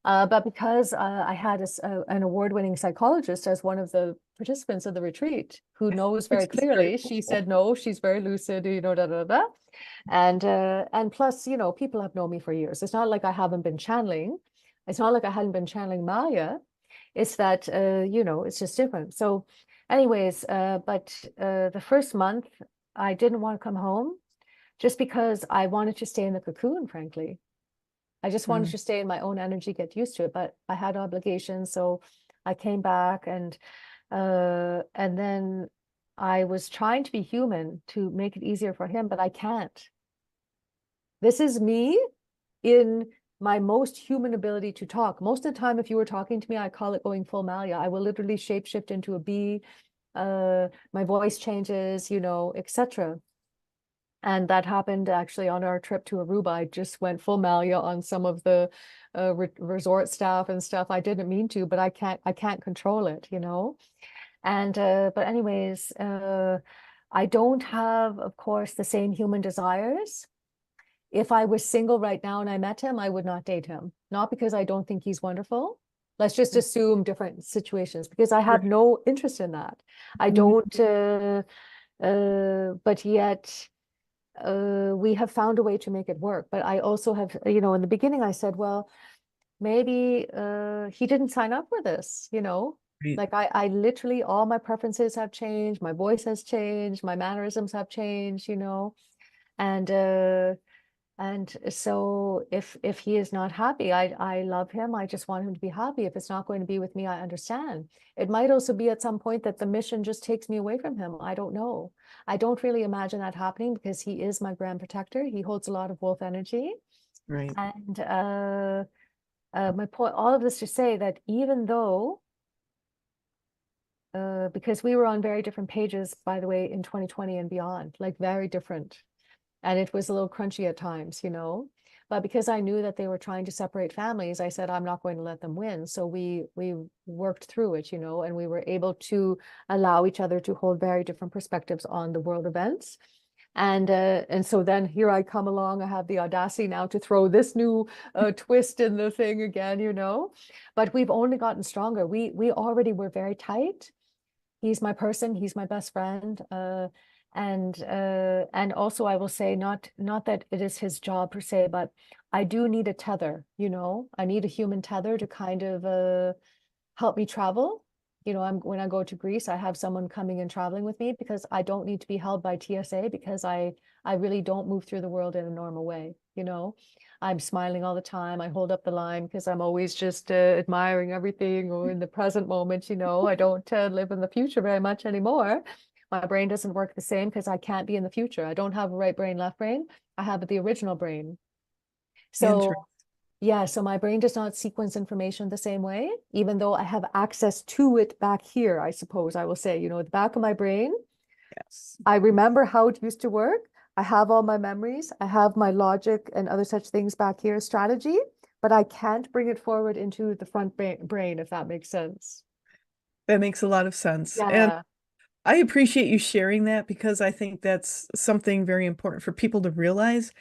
But because I had an award-winning psychologist as one of the participants of the retreat who knows Which very is very clearly, she cool. said, no, she's very lucid, you know, da, da, da. And plus, you know, people have known me for years. It's not like I haven't been channeling. It's not like I hadn't been channeling Maya. It's that, you know, it's just different. So anyways, but the first month, I didn't want to come home just because I wanted to stay in the cocoon, frankly. I just wanted Mm. to stay in my own energy, get used to it, but I had obligations, so I came back, and then I was trying to be human to make it easier for him, but I can't. This is me in my most human ability to talk. Most of the time, if you were talking to me, I call it going full Malia. I will literally shapeshift into a bee. My voice changes, you know, etc. And that happened actually on our trip to Aruba. I just went full Malia on some of the resort staff and stuff. I didn't mean to, but I can't control it, you know. And but anyways, I don't have, of course, the same human desires. If I was single right now and I met him, I would not date him. Not because I don't think he's wonderful. Let's just assume different situations because I have no interest in that. I don't, but yet we have found a way to make it work. But I also have, you know, in the beginning I said, well, maybe he didn't sign up for this, you know. Right. Like I literally, all my preferences have changed, my voice has changed, my mannerisms have changed, you know. And and so if he is not happy, I love him. I just want him to be happy. If it's not going to be with me, I understand. It might also be at some point that the mission just takes me away from him. I don't know. I don't really imagine that happening because he is my grand protector. He holds a lot of wolf energy. Right. And my point, all of this to say that even though, because we were on very different pages, by the way, in 2020 and beyond, like very different. And it was a little crunchy at times, you know. But because I knew that they were trying to separate families, I said, I'm not going to let them win. So we worked through it, you know, and we were able to allow each other to hold very different perspectives on the world events. And so then here I come along. I have the audacity now to throw this new twist in the thing again, you know. But we've only gotten stronger. We already were very tight. He's my person. He's my best friend. And also I will say not that it is his job per se, but I do need a tether, you know. I need a human tether to kind of help me travel. You know, when I go to Greece, I have someone coming and traveling with me because I don't need to be held by TSA because I really don't move through the world in a normal way, you know. I'm smiling all the time. I hold up the line because I'm always just admiring everything or in the present moment, you know. I don't live in the future very much anymore. My brain doesn't work the same because I can't be in the future. I don't have a right brain, left brain. I have the original brain. So Interesting. yeah, so my brain does not sequence information the same way, even though I have access to it back here, I suppose I will say, you know, at the back of my brain, Yes. I remember how it used to work. I have all my memories. I have my logic and other such things back here, strategy, but I can't bring it forward into the front brain, if that makes sense. That makes a lot of sense. And Yeah. I appreciate you sharing that because I think that's something very important for people to realize.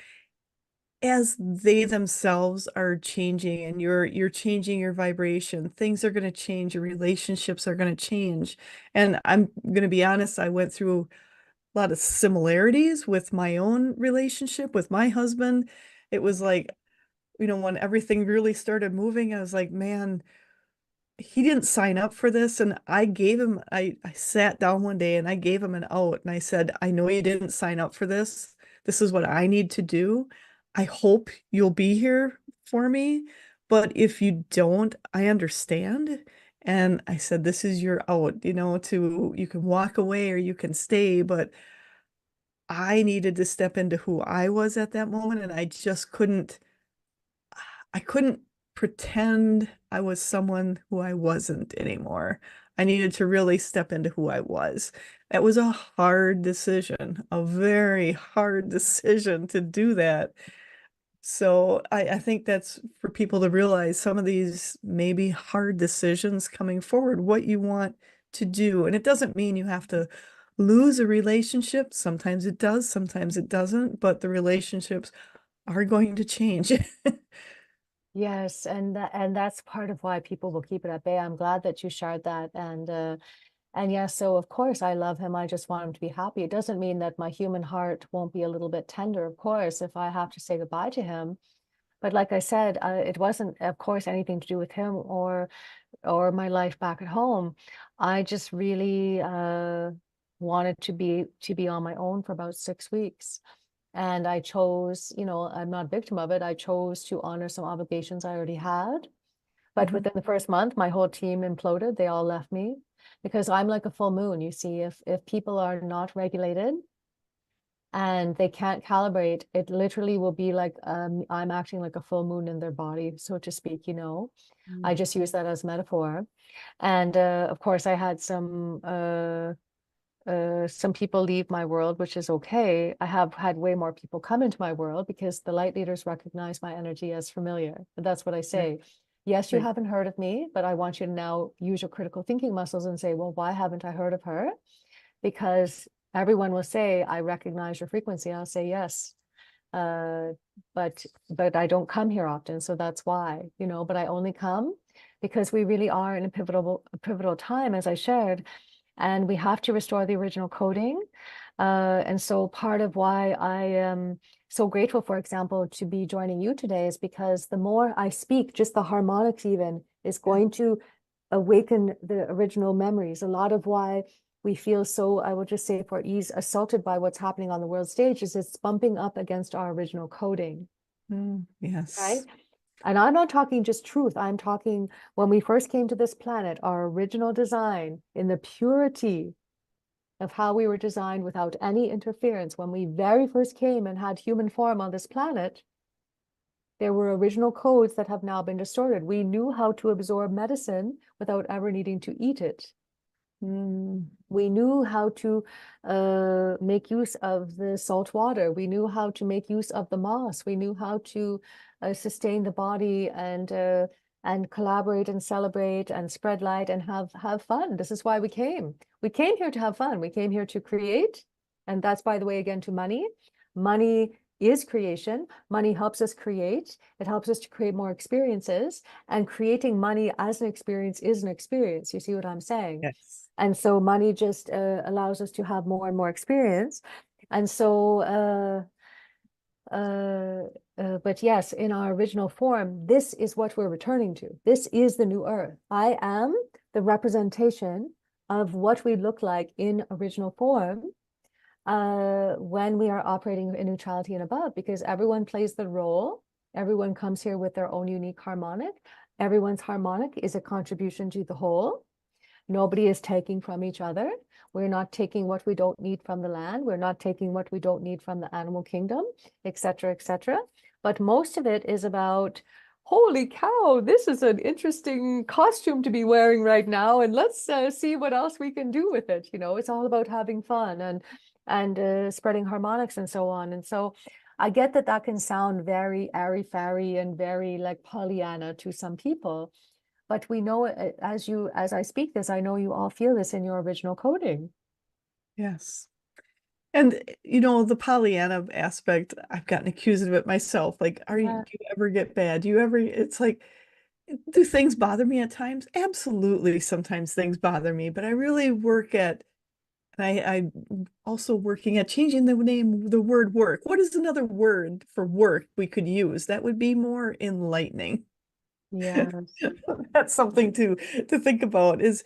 as they themselves are changing and you're changing your vibration, things are going to change, your relationships are going to change. And I'm going to be honest, I went through a lot of similarities with my own relationship with my husband. It was like, when everything really started moving, I was like, man, he didn't sign up for this. And I sat down one day and I gave him an out and I said, I know you didn't sign up for this. This is what I need to do. I hope you'll be here for me. But if you don't, I understand. And I said, this is your out, you can walk away or you can stay. But I needed to step into who I was at that moment. And I couldn't pretend I was someone who I wasn't anymore. I needed to really step into who I was. That was a hard decision, a very hard decision to do that. So I think that's for people to realize some of these maybe hard decisions coming forward, what you want to do. And it doesn't mean you have to lose a relationship. Sometimes it does, sometimes it doesn't, but the relationships are going to change. Yes, and that's part of why people will keep it at bay. I'm glad that you shared that. And yes, so of course I love him. I just want him to be happy. It doesn't mean that my human heart won't be a little bit tender, of course, if I have to say goodbye to him. But like I said, it wasn't, of course, anything to do with him or my life back at home. I just really wanted to be on my own for about 6 weeks. And I chose, I'm not a victim of it. I chose to honor some obligations I already had. But Mhm. within the first month, my whole team imploded. They all left me because I'm like a full moon. You see, if people are not regulated and they can't calibrate, it literally will be like I'm acting like a full moon in their body, so to speak. I Mm. just use that as metaphor. And of course, I had some people leave my world, which is okay. I have had way more people come into my world because the light leaders recognize my energy as familiar. That's what I Right, say. Yes, you right. haven't heard of me, but I want you to now use your critical thinking muscles and say, well, why haven't I heard of her? Because everyone will say, I recognize your frequency. I'll say yes. Uh, but I don't come here often, so that's why, but I only come because we really are in a pivotal time, as I shared, and we have to restore the original coding. And so part of why I am so grateful, for example, to be joining you today is because the more I speak, just the harmonics even is Yeah. going to awaken the original memories. A lot of why we feel so, I will just say for ease, assaulted by what's happening on the world stage is it's bumping up against our original coding, right? Yes. And I'm not talking just truth. I'm talking when we first came to this planet, our original design in the purity of how we were designed without any interference. When we very first came and had human form on this planet, there were original codes that have now been distorted. We knew how to absorb medicine without ever needing to eat it. Mm. We knew how to make use of the salt water. We knew how to make use of the moss. We knew how to sustain the body and collaborate and celebrate and spread light and have fun. This is why we came. We came here to have fun. We came here to create. And that's, by the way, again, to money. Money is creation. Money helps us create. It helps us to create more experiences. And creating money as an experience is an experience. You see what I'm saying? Yes. And so money just allows us to have more and more experience. And so, but yes, in our original form, this is what we're returning to. This is the new earth. I am the representation of what we look like in original form when we are operating in neutrality and above, because everyone plays the role. Everyone comes here with their own unique harmonic. Everyone's harmonic is a contribution to the whole. Nobody is taking from each other. We're not taking what we don't need from the land. We're not taking what we don't need from the animal kingdom, etc., etc. But most of it is about, holy cow, this is an interesting costume to be wearing right now, and let's see what else we can do with it. It's all about having fun and spreading harmonics and so on. And so I get that that can sound very airy-fairy and very like Pollyanna to some people. But we know as I speak this, I know you all feel this in your original coding. Yes. And the Pollyanna aspect, I've gotten accused of it myself. Like, Yeah. do you ever get bad? Do you ever, it's like, do things bother me at times? Absolutely. Sometimes things bother me, but I really work at, and I'm also working at changing the word work. What is another word for work we could use that would be more enlightening? Yes. That's something to think about is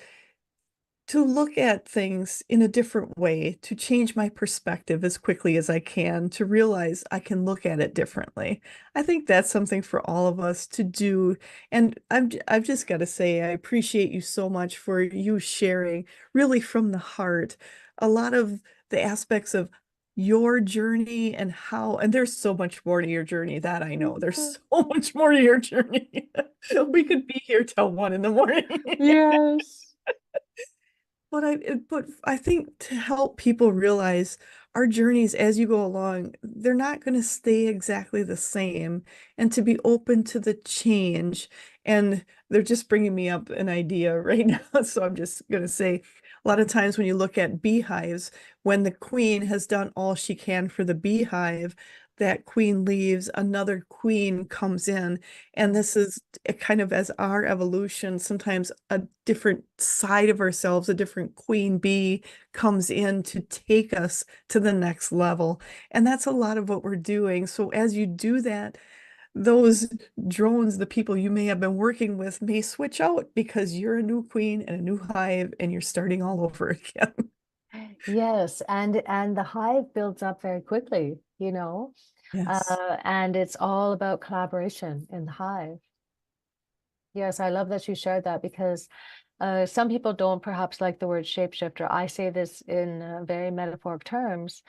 to look at things in a different way, to change my perspective as quickly as I can, to realize I can look at it differently. I think that's something for all of us to do. And I've just got to say, I appreciate you so much for you sharing really from the heart a lot of the aspects of your journey and how, and there's so much more to your journey that I know. There's so much more to your journey. We could be here till 1 in the morning. Yes. But I think to help people realize our journeys as you go along, they're not going to stay exactly the same, and to be open to the change. And they're just bringing me up an idea right now. So I'm just going to say a lot of times when you look at beehives, when the queen has done all she can for the beehive, that queen leaves, another queen comes in. And this is kind of as our evolution, sometimes a different side of ourselves, a different queen bee comes in to take us to the next level. And that's a lot of what we're doing. So as you do that, those drones, the people you may have been working with, may switch out because you're a new queen and a new hive and you're starting all over again. Yes, and the hive builds up very quickly, Yes. and it's all about collaboration in the hive. Yes, I love that you shared that because some people don't perhaps like the word shapeshifter. I say this in very metaphoric terms.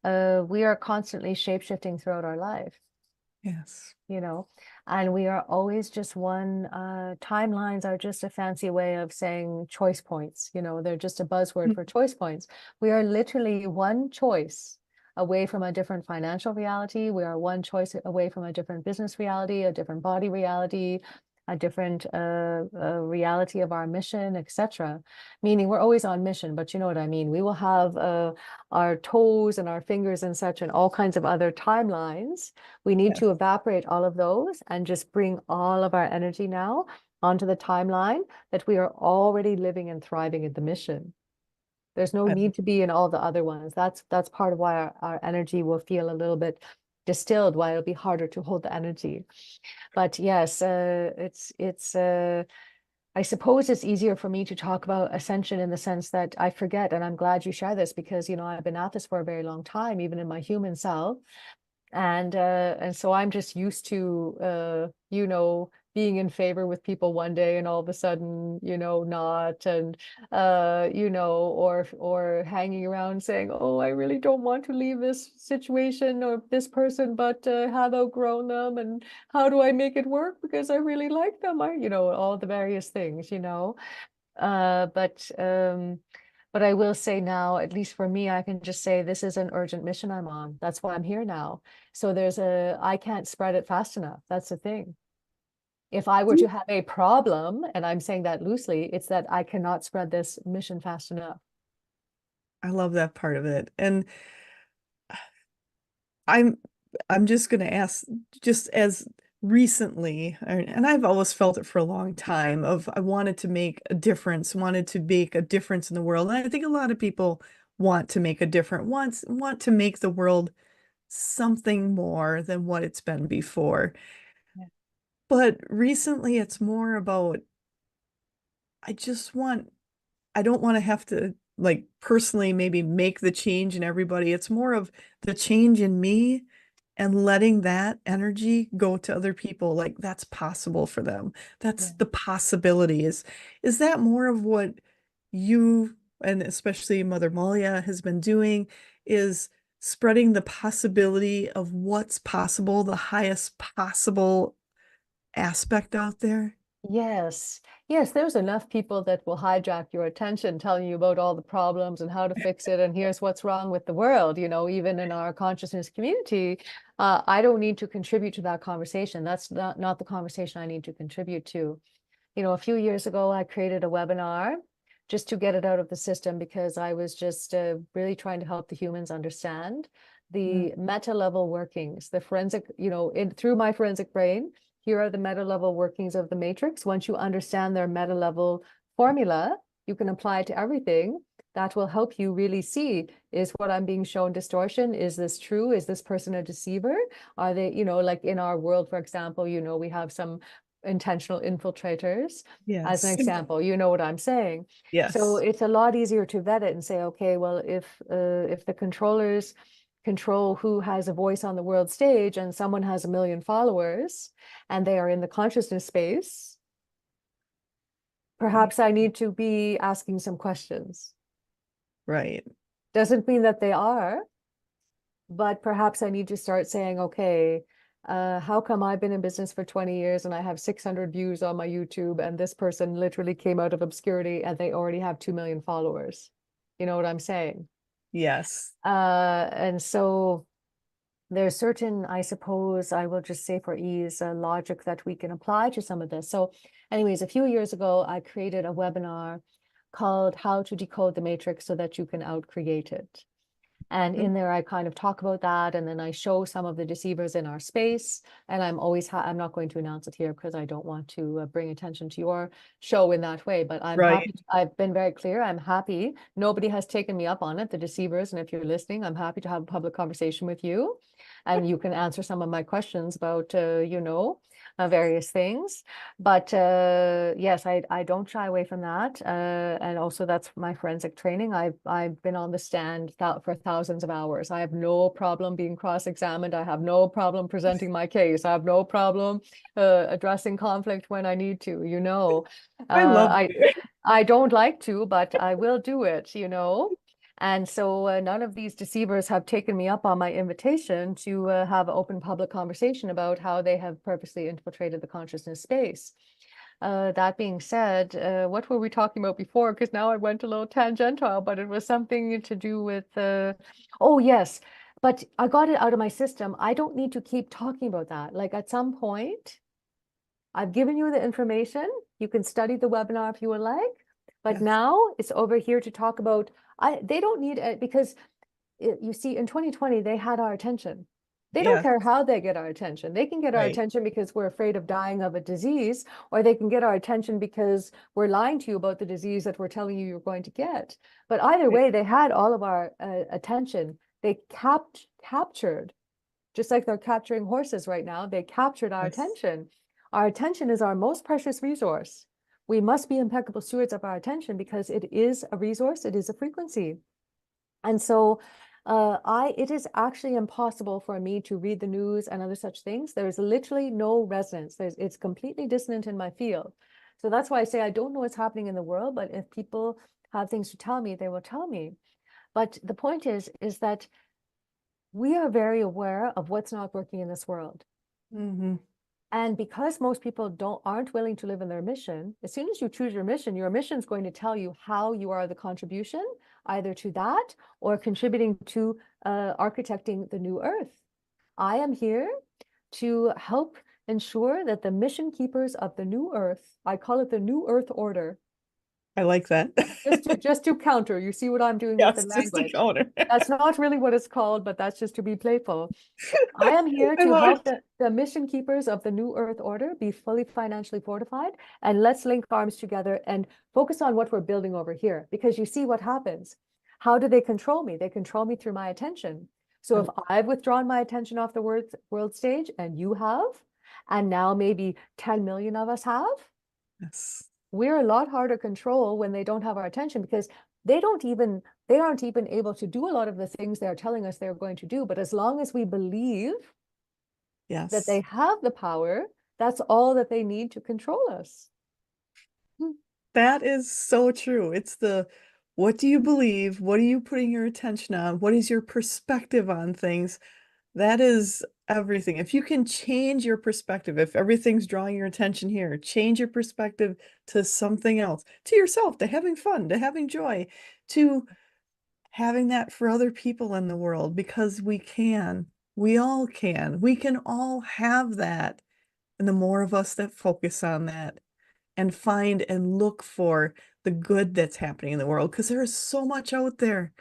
We are constantly shapeshifting throughout our life, Yes. you know, and we are always just one. Timelines are just a fancy way of saying choice points. They're just a buzzword for choice points. We are literally one choice away from a different financial reality. We are one choice away from a different business reality, a different body reality, a different reality of our mission, etc. Meaning we're always on mission, but you know what I mean. We will have our toes and our fingers and such and all kinds of other timelines. We need Yes. to evaporate all of those and just bring all of our energy now onto the timeline that we are already living and thriving in the mission. There's no I, need to be in all the other ones. That's part of why our energy will feel a little bit distilled, why it'll be harder to hold the energy. But yes, I suppose it's easier for me to talk about ascension in the sense that I forget, and I'm glad you share this because I've been at this for a very long time, even in my human self, and so I'm just used to being in favor with people one day and all of a sudden not, and or hanging around saying, oh, I really don't want to leave this situation or this person, but have outgrown them, and how do I make it work because I really like them, all the various things, but I will say now, at least for me, I can just say this is an urgent mission I'm on. That's why I'm here now. So I can't spread it fast enough. That's the thing. If I were to have a problem, and I'm saying that loosely, it's that I cannot spread this mission fast enough. I love that part of it. And I'm I'm just going to ask, just as recently, and I've always felt it for a long time, of I wanted to make a difference, wanted to make a difference in the world. And I think a lot of people want to make a difference, want to make the world something more than what it's been before. Yeah. But recently it's more about I just want I don't want to have to like personally maybe make the change in everybody. It's more of the change in me and letting that energy go to other people. Like that's possible for them. That's Yeah. the possibility. Is that more of what you and especially Mother Malia has been doing is spreading the possibility of what's possible, the highest possible aspect out there? Yes. Yes, there's enough people that will hijack your attention, telling you about all the problems and how to fix it. And here's what's wrong with the world, even in our consciousness community. I don't need to contribute to that conversation. That's not the conversation I need to contribute to. A few years ago, I created a webinar just to get it out of the system, because I was just really trying to help the humans understand Mm. the meta level workings, the forensic, through my forensic brain. Here are the meta level workings of the matrix. Once you understand their meta level formula, you can apply it to everything. That will help you really see, is what I'm being shown distortion? Is this true? Is this person a deceiver? Are they, like in our world, for example, we have some intentional infiltrators as an Yes. example. You know what I'm saying? So Yes. it's a lot easier to vet it and say, okay, well, if the controllers control who has a voice on the world stage and someone has 1 million followers and they are in the consciousness space, perhaps I need to be asking some questions. Right. Doesn't mean that they are, but perhaps I need to start saying, okay, how come I've been in business for 20 years and I have 600 views on my YouTube, and this person literally came out of obscurity and they already have 2 million followers? You know what I'm saying? Yes. And so there's certain, I suppose, I will just say for ease, logic that we can apply to some of this. So anyways, a few years ago, I created a webinar called How to Decode the Matrix so that you can outcreate it. And Mm. in there, I kind of talk about that, and then I show some of the deceivers in our space. And I'm not going to announce it here because I don't want to bring attention to your show in that way. But I'm Right. happy. I've been very clear. I'm happy. Nobody has taken me up on it, the deceivers. And if you're listening, I'm happy to have a public conversation with you, and you can answer some of my questions about, various things. But yes, I don't shy away from that. And also that's my forensic training. I've been on the stand for thousands of hours. I have no problem being cross-examined. I have no problem presenting my case. I have no problem addressing conflict when I need to, I love I it. I don't like to, but I will do it. And so none of these deceivers have taken me up on my invitation to have an open public conversation about how they have purposely infiltrated the consciousness space. That being said, what were we talking about before? Because now I went a little tangential, but it was something to do with, oh, yes, but I got it out of my system. I don't need to keep talking about that. Like at some point, I've given you the information. You can study the webinar if you would like, but Yes. now it's over here to talk about, they don't need it because you see, in 2020, they had our attention. They don't Yes. care how they get our attention. They can get our Right. attention because we're afraid of dying of a disease, or they can get our attention because we're lying to you about the disease that we're telling you you're going to get. But either Right. way, they had all of our attention. They captured, just like they're capturing horses right now, they captured our Yes. attention. Our attention is our most precious resource. We must be impeccable stewards of our attention because it is a resource, it is a frequency. And so it is actually impossible for me to read the news and other such things. There is literally no resonance. It's completely dissonant in my field. So that's why I say I don't know what's happening in the world, but if people have things to tell me, they will tell me. But the point is that we are very aware of what's not working in this world. Mm-hmm. And because most people aren't willing to live in their mission, as soon as you choose your mission is going to tell you how you are the contribution, either to that or contributing to architecting the new earth. I am here to help ensure that the mission keepers of the new earth, I call it the new earth order, I like that. just to counter, you see what I'm doing with the Yes, just a language. counter. That's not really what it's called, but that's just to be playful. I am here I to love help it. the mission keepers of the New Earth Order be fully financially fortified. And let's link arms together and focus on what we're building over here. Because you see what happens. How do they control me? They control me through my attention. So if I've withdrawn my attention off the world stage and you have, and now maybe 10 million of us have, Yes. we're a lot harder to control when they don't have our attention, because they aren't even able to do a lot of the things they're telling us they're going to do. But as long as we believe that they Yes. have the power, that's all that they need to control us. That is so true. It's what do you believe? What are you putting your attention on? What is your perspective on things? That is everything. If you can change your perspective, if everything's drawing your attention here, change your perspective to something else, to yourself, to having fun, to having joy, to having that for other people in the world, because we can. We all can. We can all have that. And the more of us that focus on that and find and look for the good that's happening in the world, because there is so much out there.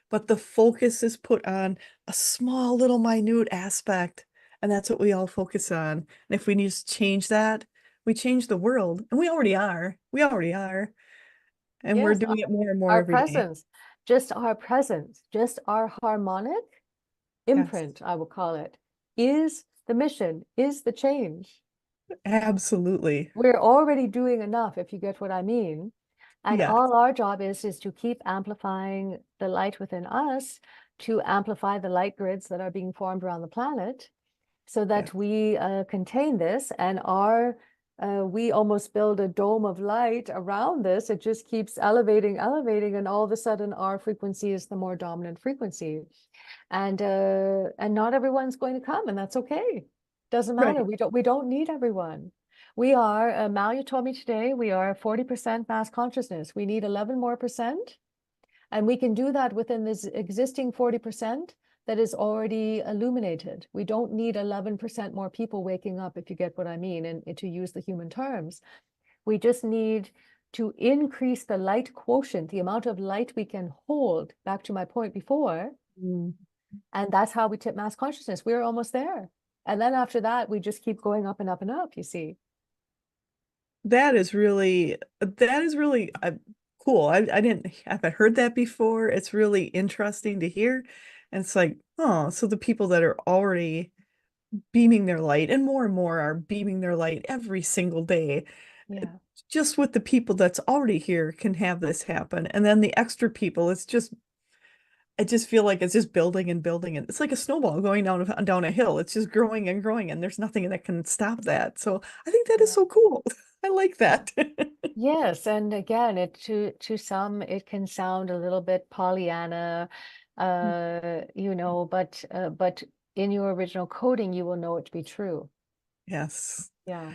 But the focus is put on a small little minute aspect, and that's what we all focus on. And if we just change that, we change the world. And we already are. We already are. And we're Yes, doing it more and more our every day. presence, just our harmonic Yes, imprint, I will call it, is the mission, is the change. absolutely. We're already doing enough, if you get what I mean. And Yes, all our job is to keep amplifying the light within us, to amplify the light grids that are being formed around the planet, so yes. that we contain this, and we almost build a dome of light around this. It just keeps elevating, elevating, and all of a sudden our frequency is the more dominant frequency. And not everyone's going to come, and that's okay. Doesn't matter. Right. We don't need everyone. We are, Malia told me today, we are 40% mass consciousness. We need 11 more percent. And we can do that within this existing 40% that is already illuminated. We don't need 11% more people waking up, if you get what I mean, and to use the human terms. We just need to increase the light quotient, the amount of light we can hold, back to my point before. Mm. And that's how we tip mass consciousness. We're almost there. And then after that, we just keep going up and up and up, you see. That is really cool. I didn't I haven't heard that before. It's really interesting to hear. And it's like, oh, so the people that are already beaming their light and more are beaming their light every single day. Yeah. Just with the people that's already here can have this happen. And then the extra people, I just feel like it's just building and building, and it's like a snowball going down a hill. It's just growing and growing, and there's nothing that can stop that. So I think that is Yeah. so cool. I like that. Yes, and again, it to some it can sound a little bit Pollyanna, but in your original coding, you will know it to be true. Yes, Yeah.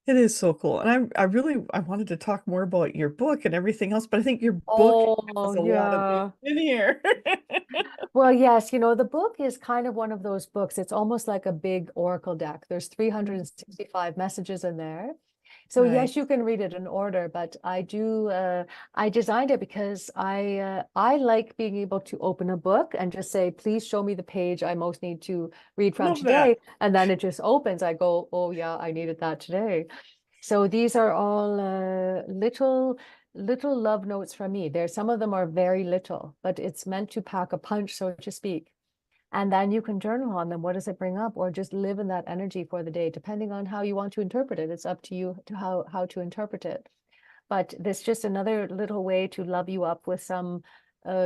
it is so cool. And I wanted to talk more about your book and everything else, but I think your book Oh, has a lot of it yeah. in here. Well, yes, the book is kind of one of those books. It's almost like a big oracle deck. There's 365 messages in there. So Right. yes, you can read it in order, but I designed it because I like being able to open a book and just say, please show me the page I most need to read from Love that. today. And then it just opens. I go, oh yeah, I needed that today. So these are all little love notes from me. Some of them are very little, but it's meant to pack a punch, so to speak. And then you can journal on them. What does it bring up? Or just live in that energy for the day, depending on how you want to interpret it. It's up to you to how to interpret it. But this just another little way to love you up with some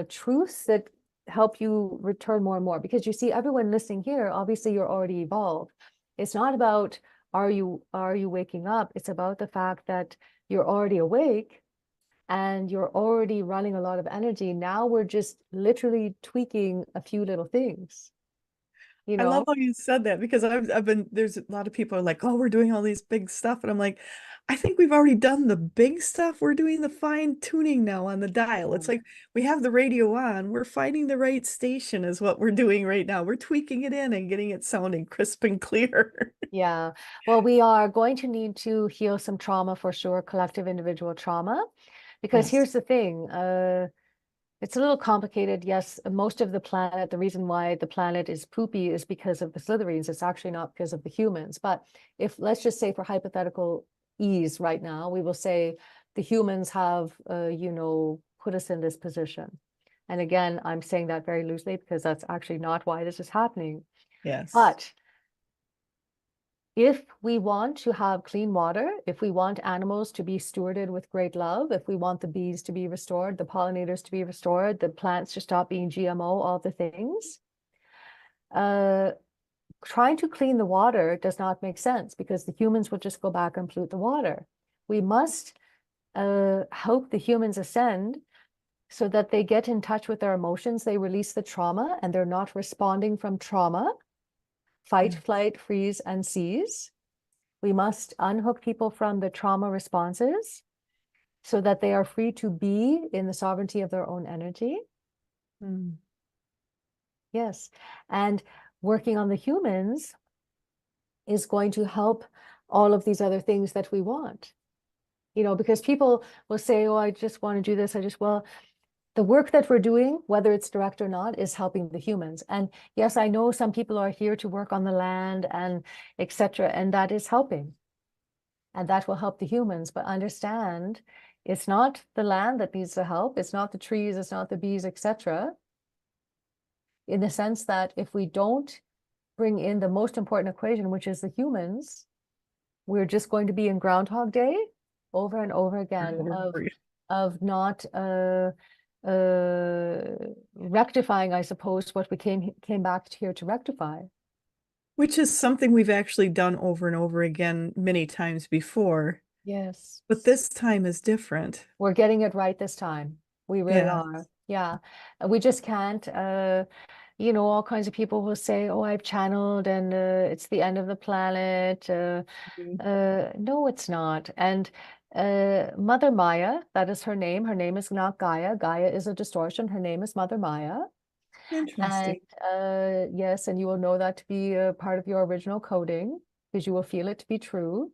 truths that help you return more and more. Because you see, everyone listening here, obviously you're already evolved. It's not about are you waking up? It's about the fact that you're already awake and you're already running a lot of energy. Now we're just literally tweaking a few little things, you I love know? how you said that, because I've been there's a lot of people are like, oh, we're doing all these big stuff. And I'm like, I think we've already done the big stuff. We're doing the fine tuning now on the dial. It's Yeah. like we have the radio on. We're finding the right station is what we're doing right now. We're tweaking it in and getting it sounding crisp and clear. Yeah. Well, we are going to need to heal some trauma for sure, collective individual trauma. Because Yes. here's the thing, it's a little complicated. Yes, most of the planet, the reason why the planet is poopy is because of the Slytherins. It's actually not because of the humans. But if, let's just say for hypothetical ease right now, we will say the humans have, put us in this position. And again, I'm saying that very loosely because that's actually not why this is happening. Yes. But if we want to have clean water, if we want animals to be stewarded with great love, if we want the bees to be restored, the pollinators to be restored, the plants to stop being GMO, all the things, uh, trying to clean the water does not make sense because the humans will just go back and pollute the water. We must help the humans ascend so that they get in touch with their emotions, they release the trauma, and they're not responding from trauma. Fight, Yeah. flight, freeze, and seize. We must unhook people from the trauma responses so that they are free to be in the sovereignty of their own energy. Mm. Yes. And working on the humans is going to help all of these other things that we want. because people will say, oh, I just want to do this. Well, the work that we're doing, whether it's direct or not, is helping the humans. And yes, I know some people are here to work on the land and etc. And that is helping. And that will help the humans. But understand, it's not the land that needs the help. It's not the trees, it's not the bees, etc. In the sense that if we don't bring in the most important equation, which is the humans, we're just going to be in Groundhog Day over and over again of not rectifying, I suppose, what we came back here to rectify. Which is something we've actually done over and over again many times before. Yes. But this time is different. We're getting it right this time. We really Yeah. are. Yeah. We just can't, all kinds of people will say, oh, I've channeled and it's the end of the planet. No, it's not. And Mother Maya, that is her name. Her name is not Gaia. Gaia is a distortion. Her name is Mother Maya. And Interesting. yes, and you will know that to be a part of your original coding because you will feel it to be true.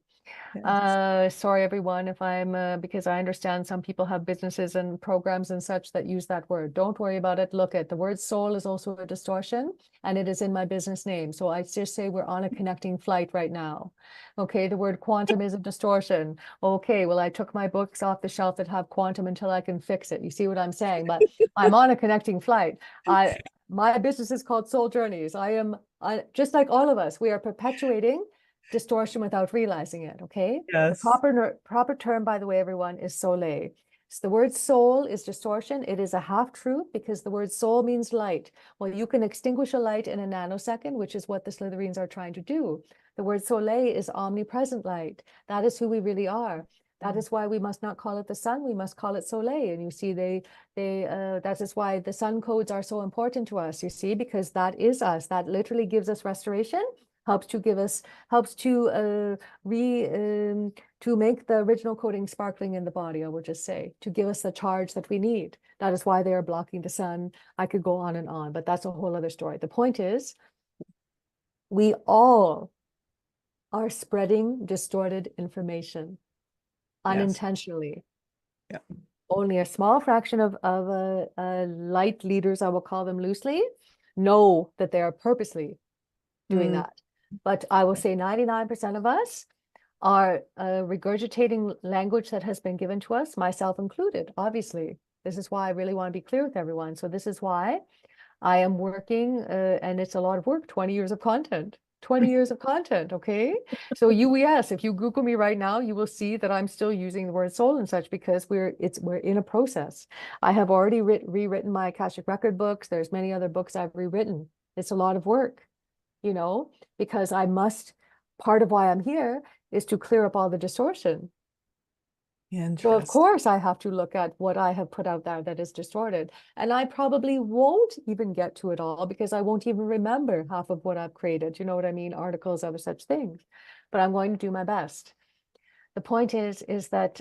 Yes. Sorry, everyone, if I'm because I understand some people have businesses and programs and such that use that word. Don't worry about it. Look at the word soul is also a distortion, and it is in my business name. So I just say we're on a connecting flight right now. Okay, the word quantum is a distortion. Okay, well, I took my books off the shelf that have quantum until I can fix it. You see what I'm saying? But I'm on a connecting flight. My business is called Soul Journeys. I just like all of us, we are perpetuating distortion without realizing it. Okay. The Yes. proper term, by the way, everyone, is soleil. So the word soul is distortion. It is a half truth because the word soul means light. Well, you can extinguish a light in a nanosecond, which is what the Slytherins are trying to do. The word soleil is omnipresent light. That is who we really are. That is why we must not call it the sun. We must call it soleil. And you see, that is why the sun codes are so important to us. You see, because that is us. That literally gives us restoration, helps to make the original coding sparkling in the body, I would just say, to give us the charge that we need. That is why they are blocking the sun. I could go on and on, but that's a whole other story. The point is, we all are spreading distorted information Yes. unintentionally. Yeah. Only a small fraction of light leaders, I will call them loosely, know that they are purposely doing Mm. that. But I will say 99% of us are regurgitating language that has been given to us, myself included, obviously. This is why I really want to be clear with everyone. So this is why I am working, and it's a lot of work, 20 years of content. 20 years of content, okay? So yes, if you Google me right now, you will see that I'm still using the word soul and such because we're in a process. I have already rewritten my Akashic Record books. There's many other books I've rewritten. It's a lot of work, because part of why I'm here is to clear up all the distortion. So of Interesting. course I have to look at what I have put out there that is distorted. And I probably won't even get to it all because I won't even remember half of what I've created. You know what I mean? Articles, other such things. But I'm going to do my best. The point is that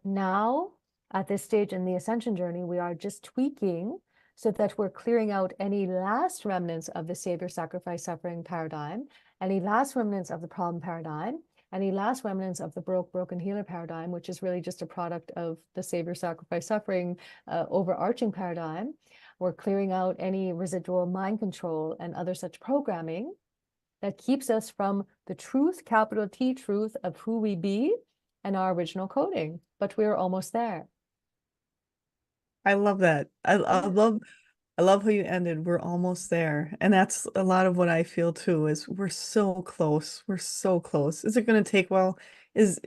now at this stage in the ascension journey, we are just tweaking so that we're clearing out any last remnants of the savior sacrifice suffering paradigm, any last remnants of the problem paradigm, any last remnants of the broken healer paradigm, which is really just a product of the savior sacrifice suffering overarching paradigm. We're clearing out any residual mind control and other such programming that keeps us from the truth, capital T truth, of who we be and our original coding. But we're almost there. I love that. Yeah. I love how you ended. We're almost there. And that's a lot of what I feel too, is we're so close. We're so close. Is it going to take, well, is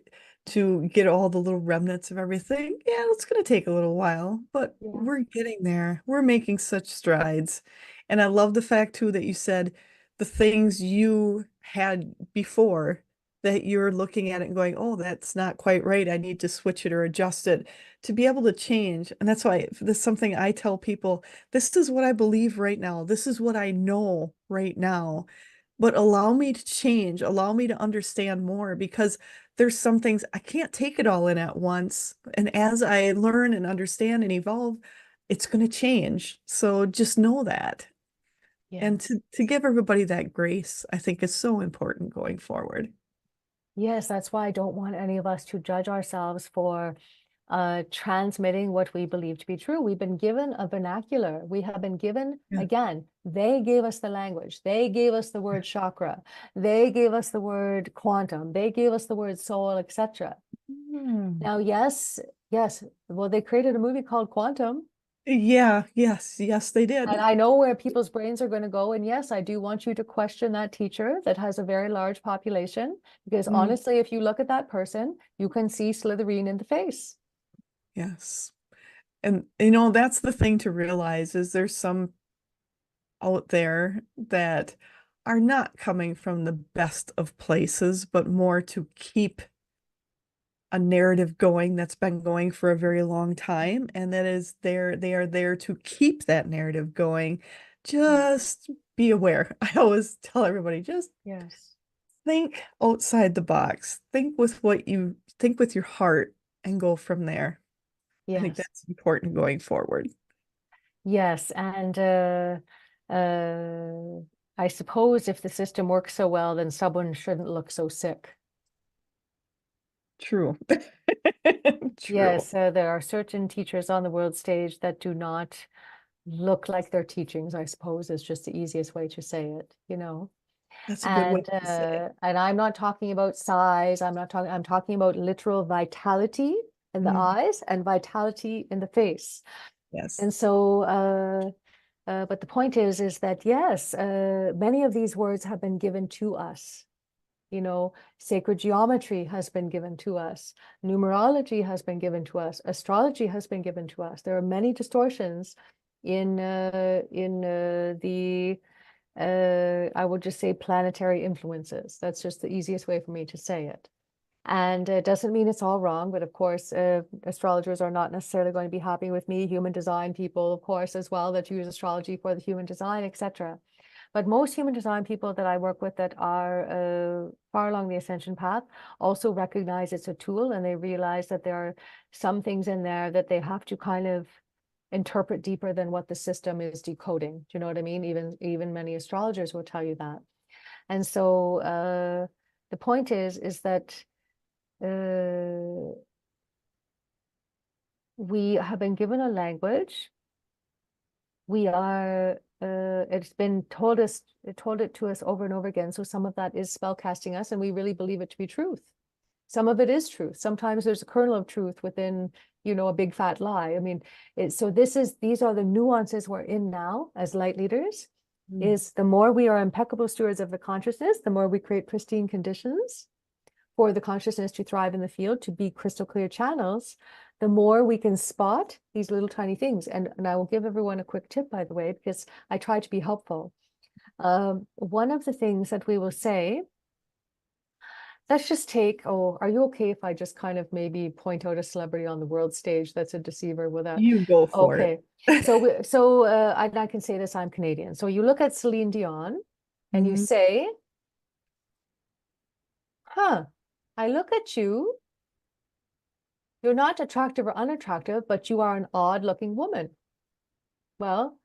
to get all the little remnants of everything? Yeah, it's going to take a little while, but Yeah. we're getting there. We're making such strides. And I love the fact too that you said the things you had before that you're looking at it and going, oh, that's not quite right. I need to switch it or adjust it to be able to change. And that's why this is something I tell people, this is what I believe right now. This is what I know right now. But allow me to change, allow me to understand more because there's some things I can't take it all in at once. And as I learn and understand and evolve, it's going to change. So just know that. And Yes. to give everybody that grace, I think is so important going forward. Yes, that's why I don't want any of us to judge ourselves for transmitting what we believe to be true. We've been given a vernacular. We have been given, Yeah. again, they gave us the language. They gave us the word chakra. They gave us the word quantum. They gave us the word soul, etc. Hmm. Now, yes, yes. Well, they created a movie called Quantum. Yeah, yes, yes, they And did. I know where people's brains are going to go. And yes, I do want you to question that teacher that has a very large population. Because Mm, honestly, if you look at that person, you can see Slytherin in the face. yes. And that's the thing to realize is there's some out there that are not coming from the best of places, but more to keep a narrative going that's been going for a very long time. And that is they are there to keep that narrative going. Mm. Just be aware. I always tell everybody, just Yes. think outside the box. Think with your heart and go from there. I think Yes. that's important going forward. Yes. And uh, I suppose if the system works so well, then someone shouldn't look so sick. True. True. Yes, there are certain teachers on the world stage that do not look like their teachings, I suppose, is just the easiest way to say it, you know. That's a good way And to say it. I'm not talking about size, I'm talking about literal vitality in the Mm, eyes and vitality in the face. yes. And so but the point is that yes, many of these words have been given to us. You know, sacred geometry has been given to us. Numerology has been given to us. Astrology has been given to us. There are many distortions in the I would just say planetary influences. That's just the easiest way for me to say it. And it doesn't mean it's all wrong, but of course, astrologers are not necessarily going to be happy with me. Human design people, of course, as well, that use astrology for the human design, etc. But most human design people that I work with that are far along the ascension path also recognize it's a tool, and they realize that there are some things in there that they have to kind of interpret deeper than what the system is decoding. Do you know what I mean? Even many astrologers will tell you that. And so the point is that uh, we have been given a language. We are it's been told it to us over and over again. So some of that is spell casting us, and we really believe it to be truth. Some of it is truth. Sometimes there's a kernel of truth within, a big fat lie. I mean, these are the nuances we're in now as light leaders. Mm. Is the more we are impeccable stewards of the consciousness, the more we create pristine conditions for the consciousness to thrive in the field, to be crystal clear channels, the more we can spot these little tiny things. And I will give everyone a quick tip, by the way, because I try to be helpful. One of the things that we will say, let's just take, are you okay if I just kind of maybe point out a celebrity on the world stage that's a deceiver with that? You go for it. Okay. I can say this, I'm Canadian. So you look at Celine Dion and you Mm, say, huh, I look at you. You're not attractive or unattractive, but you are an odd looking woman. Well,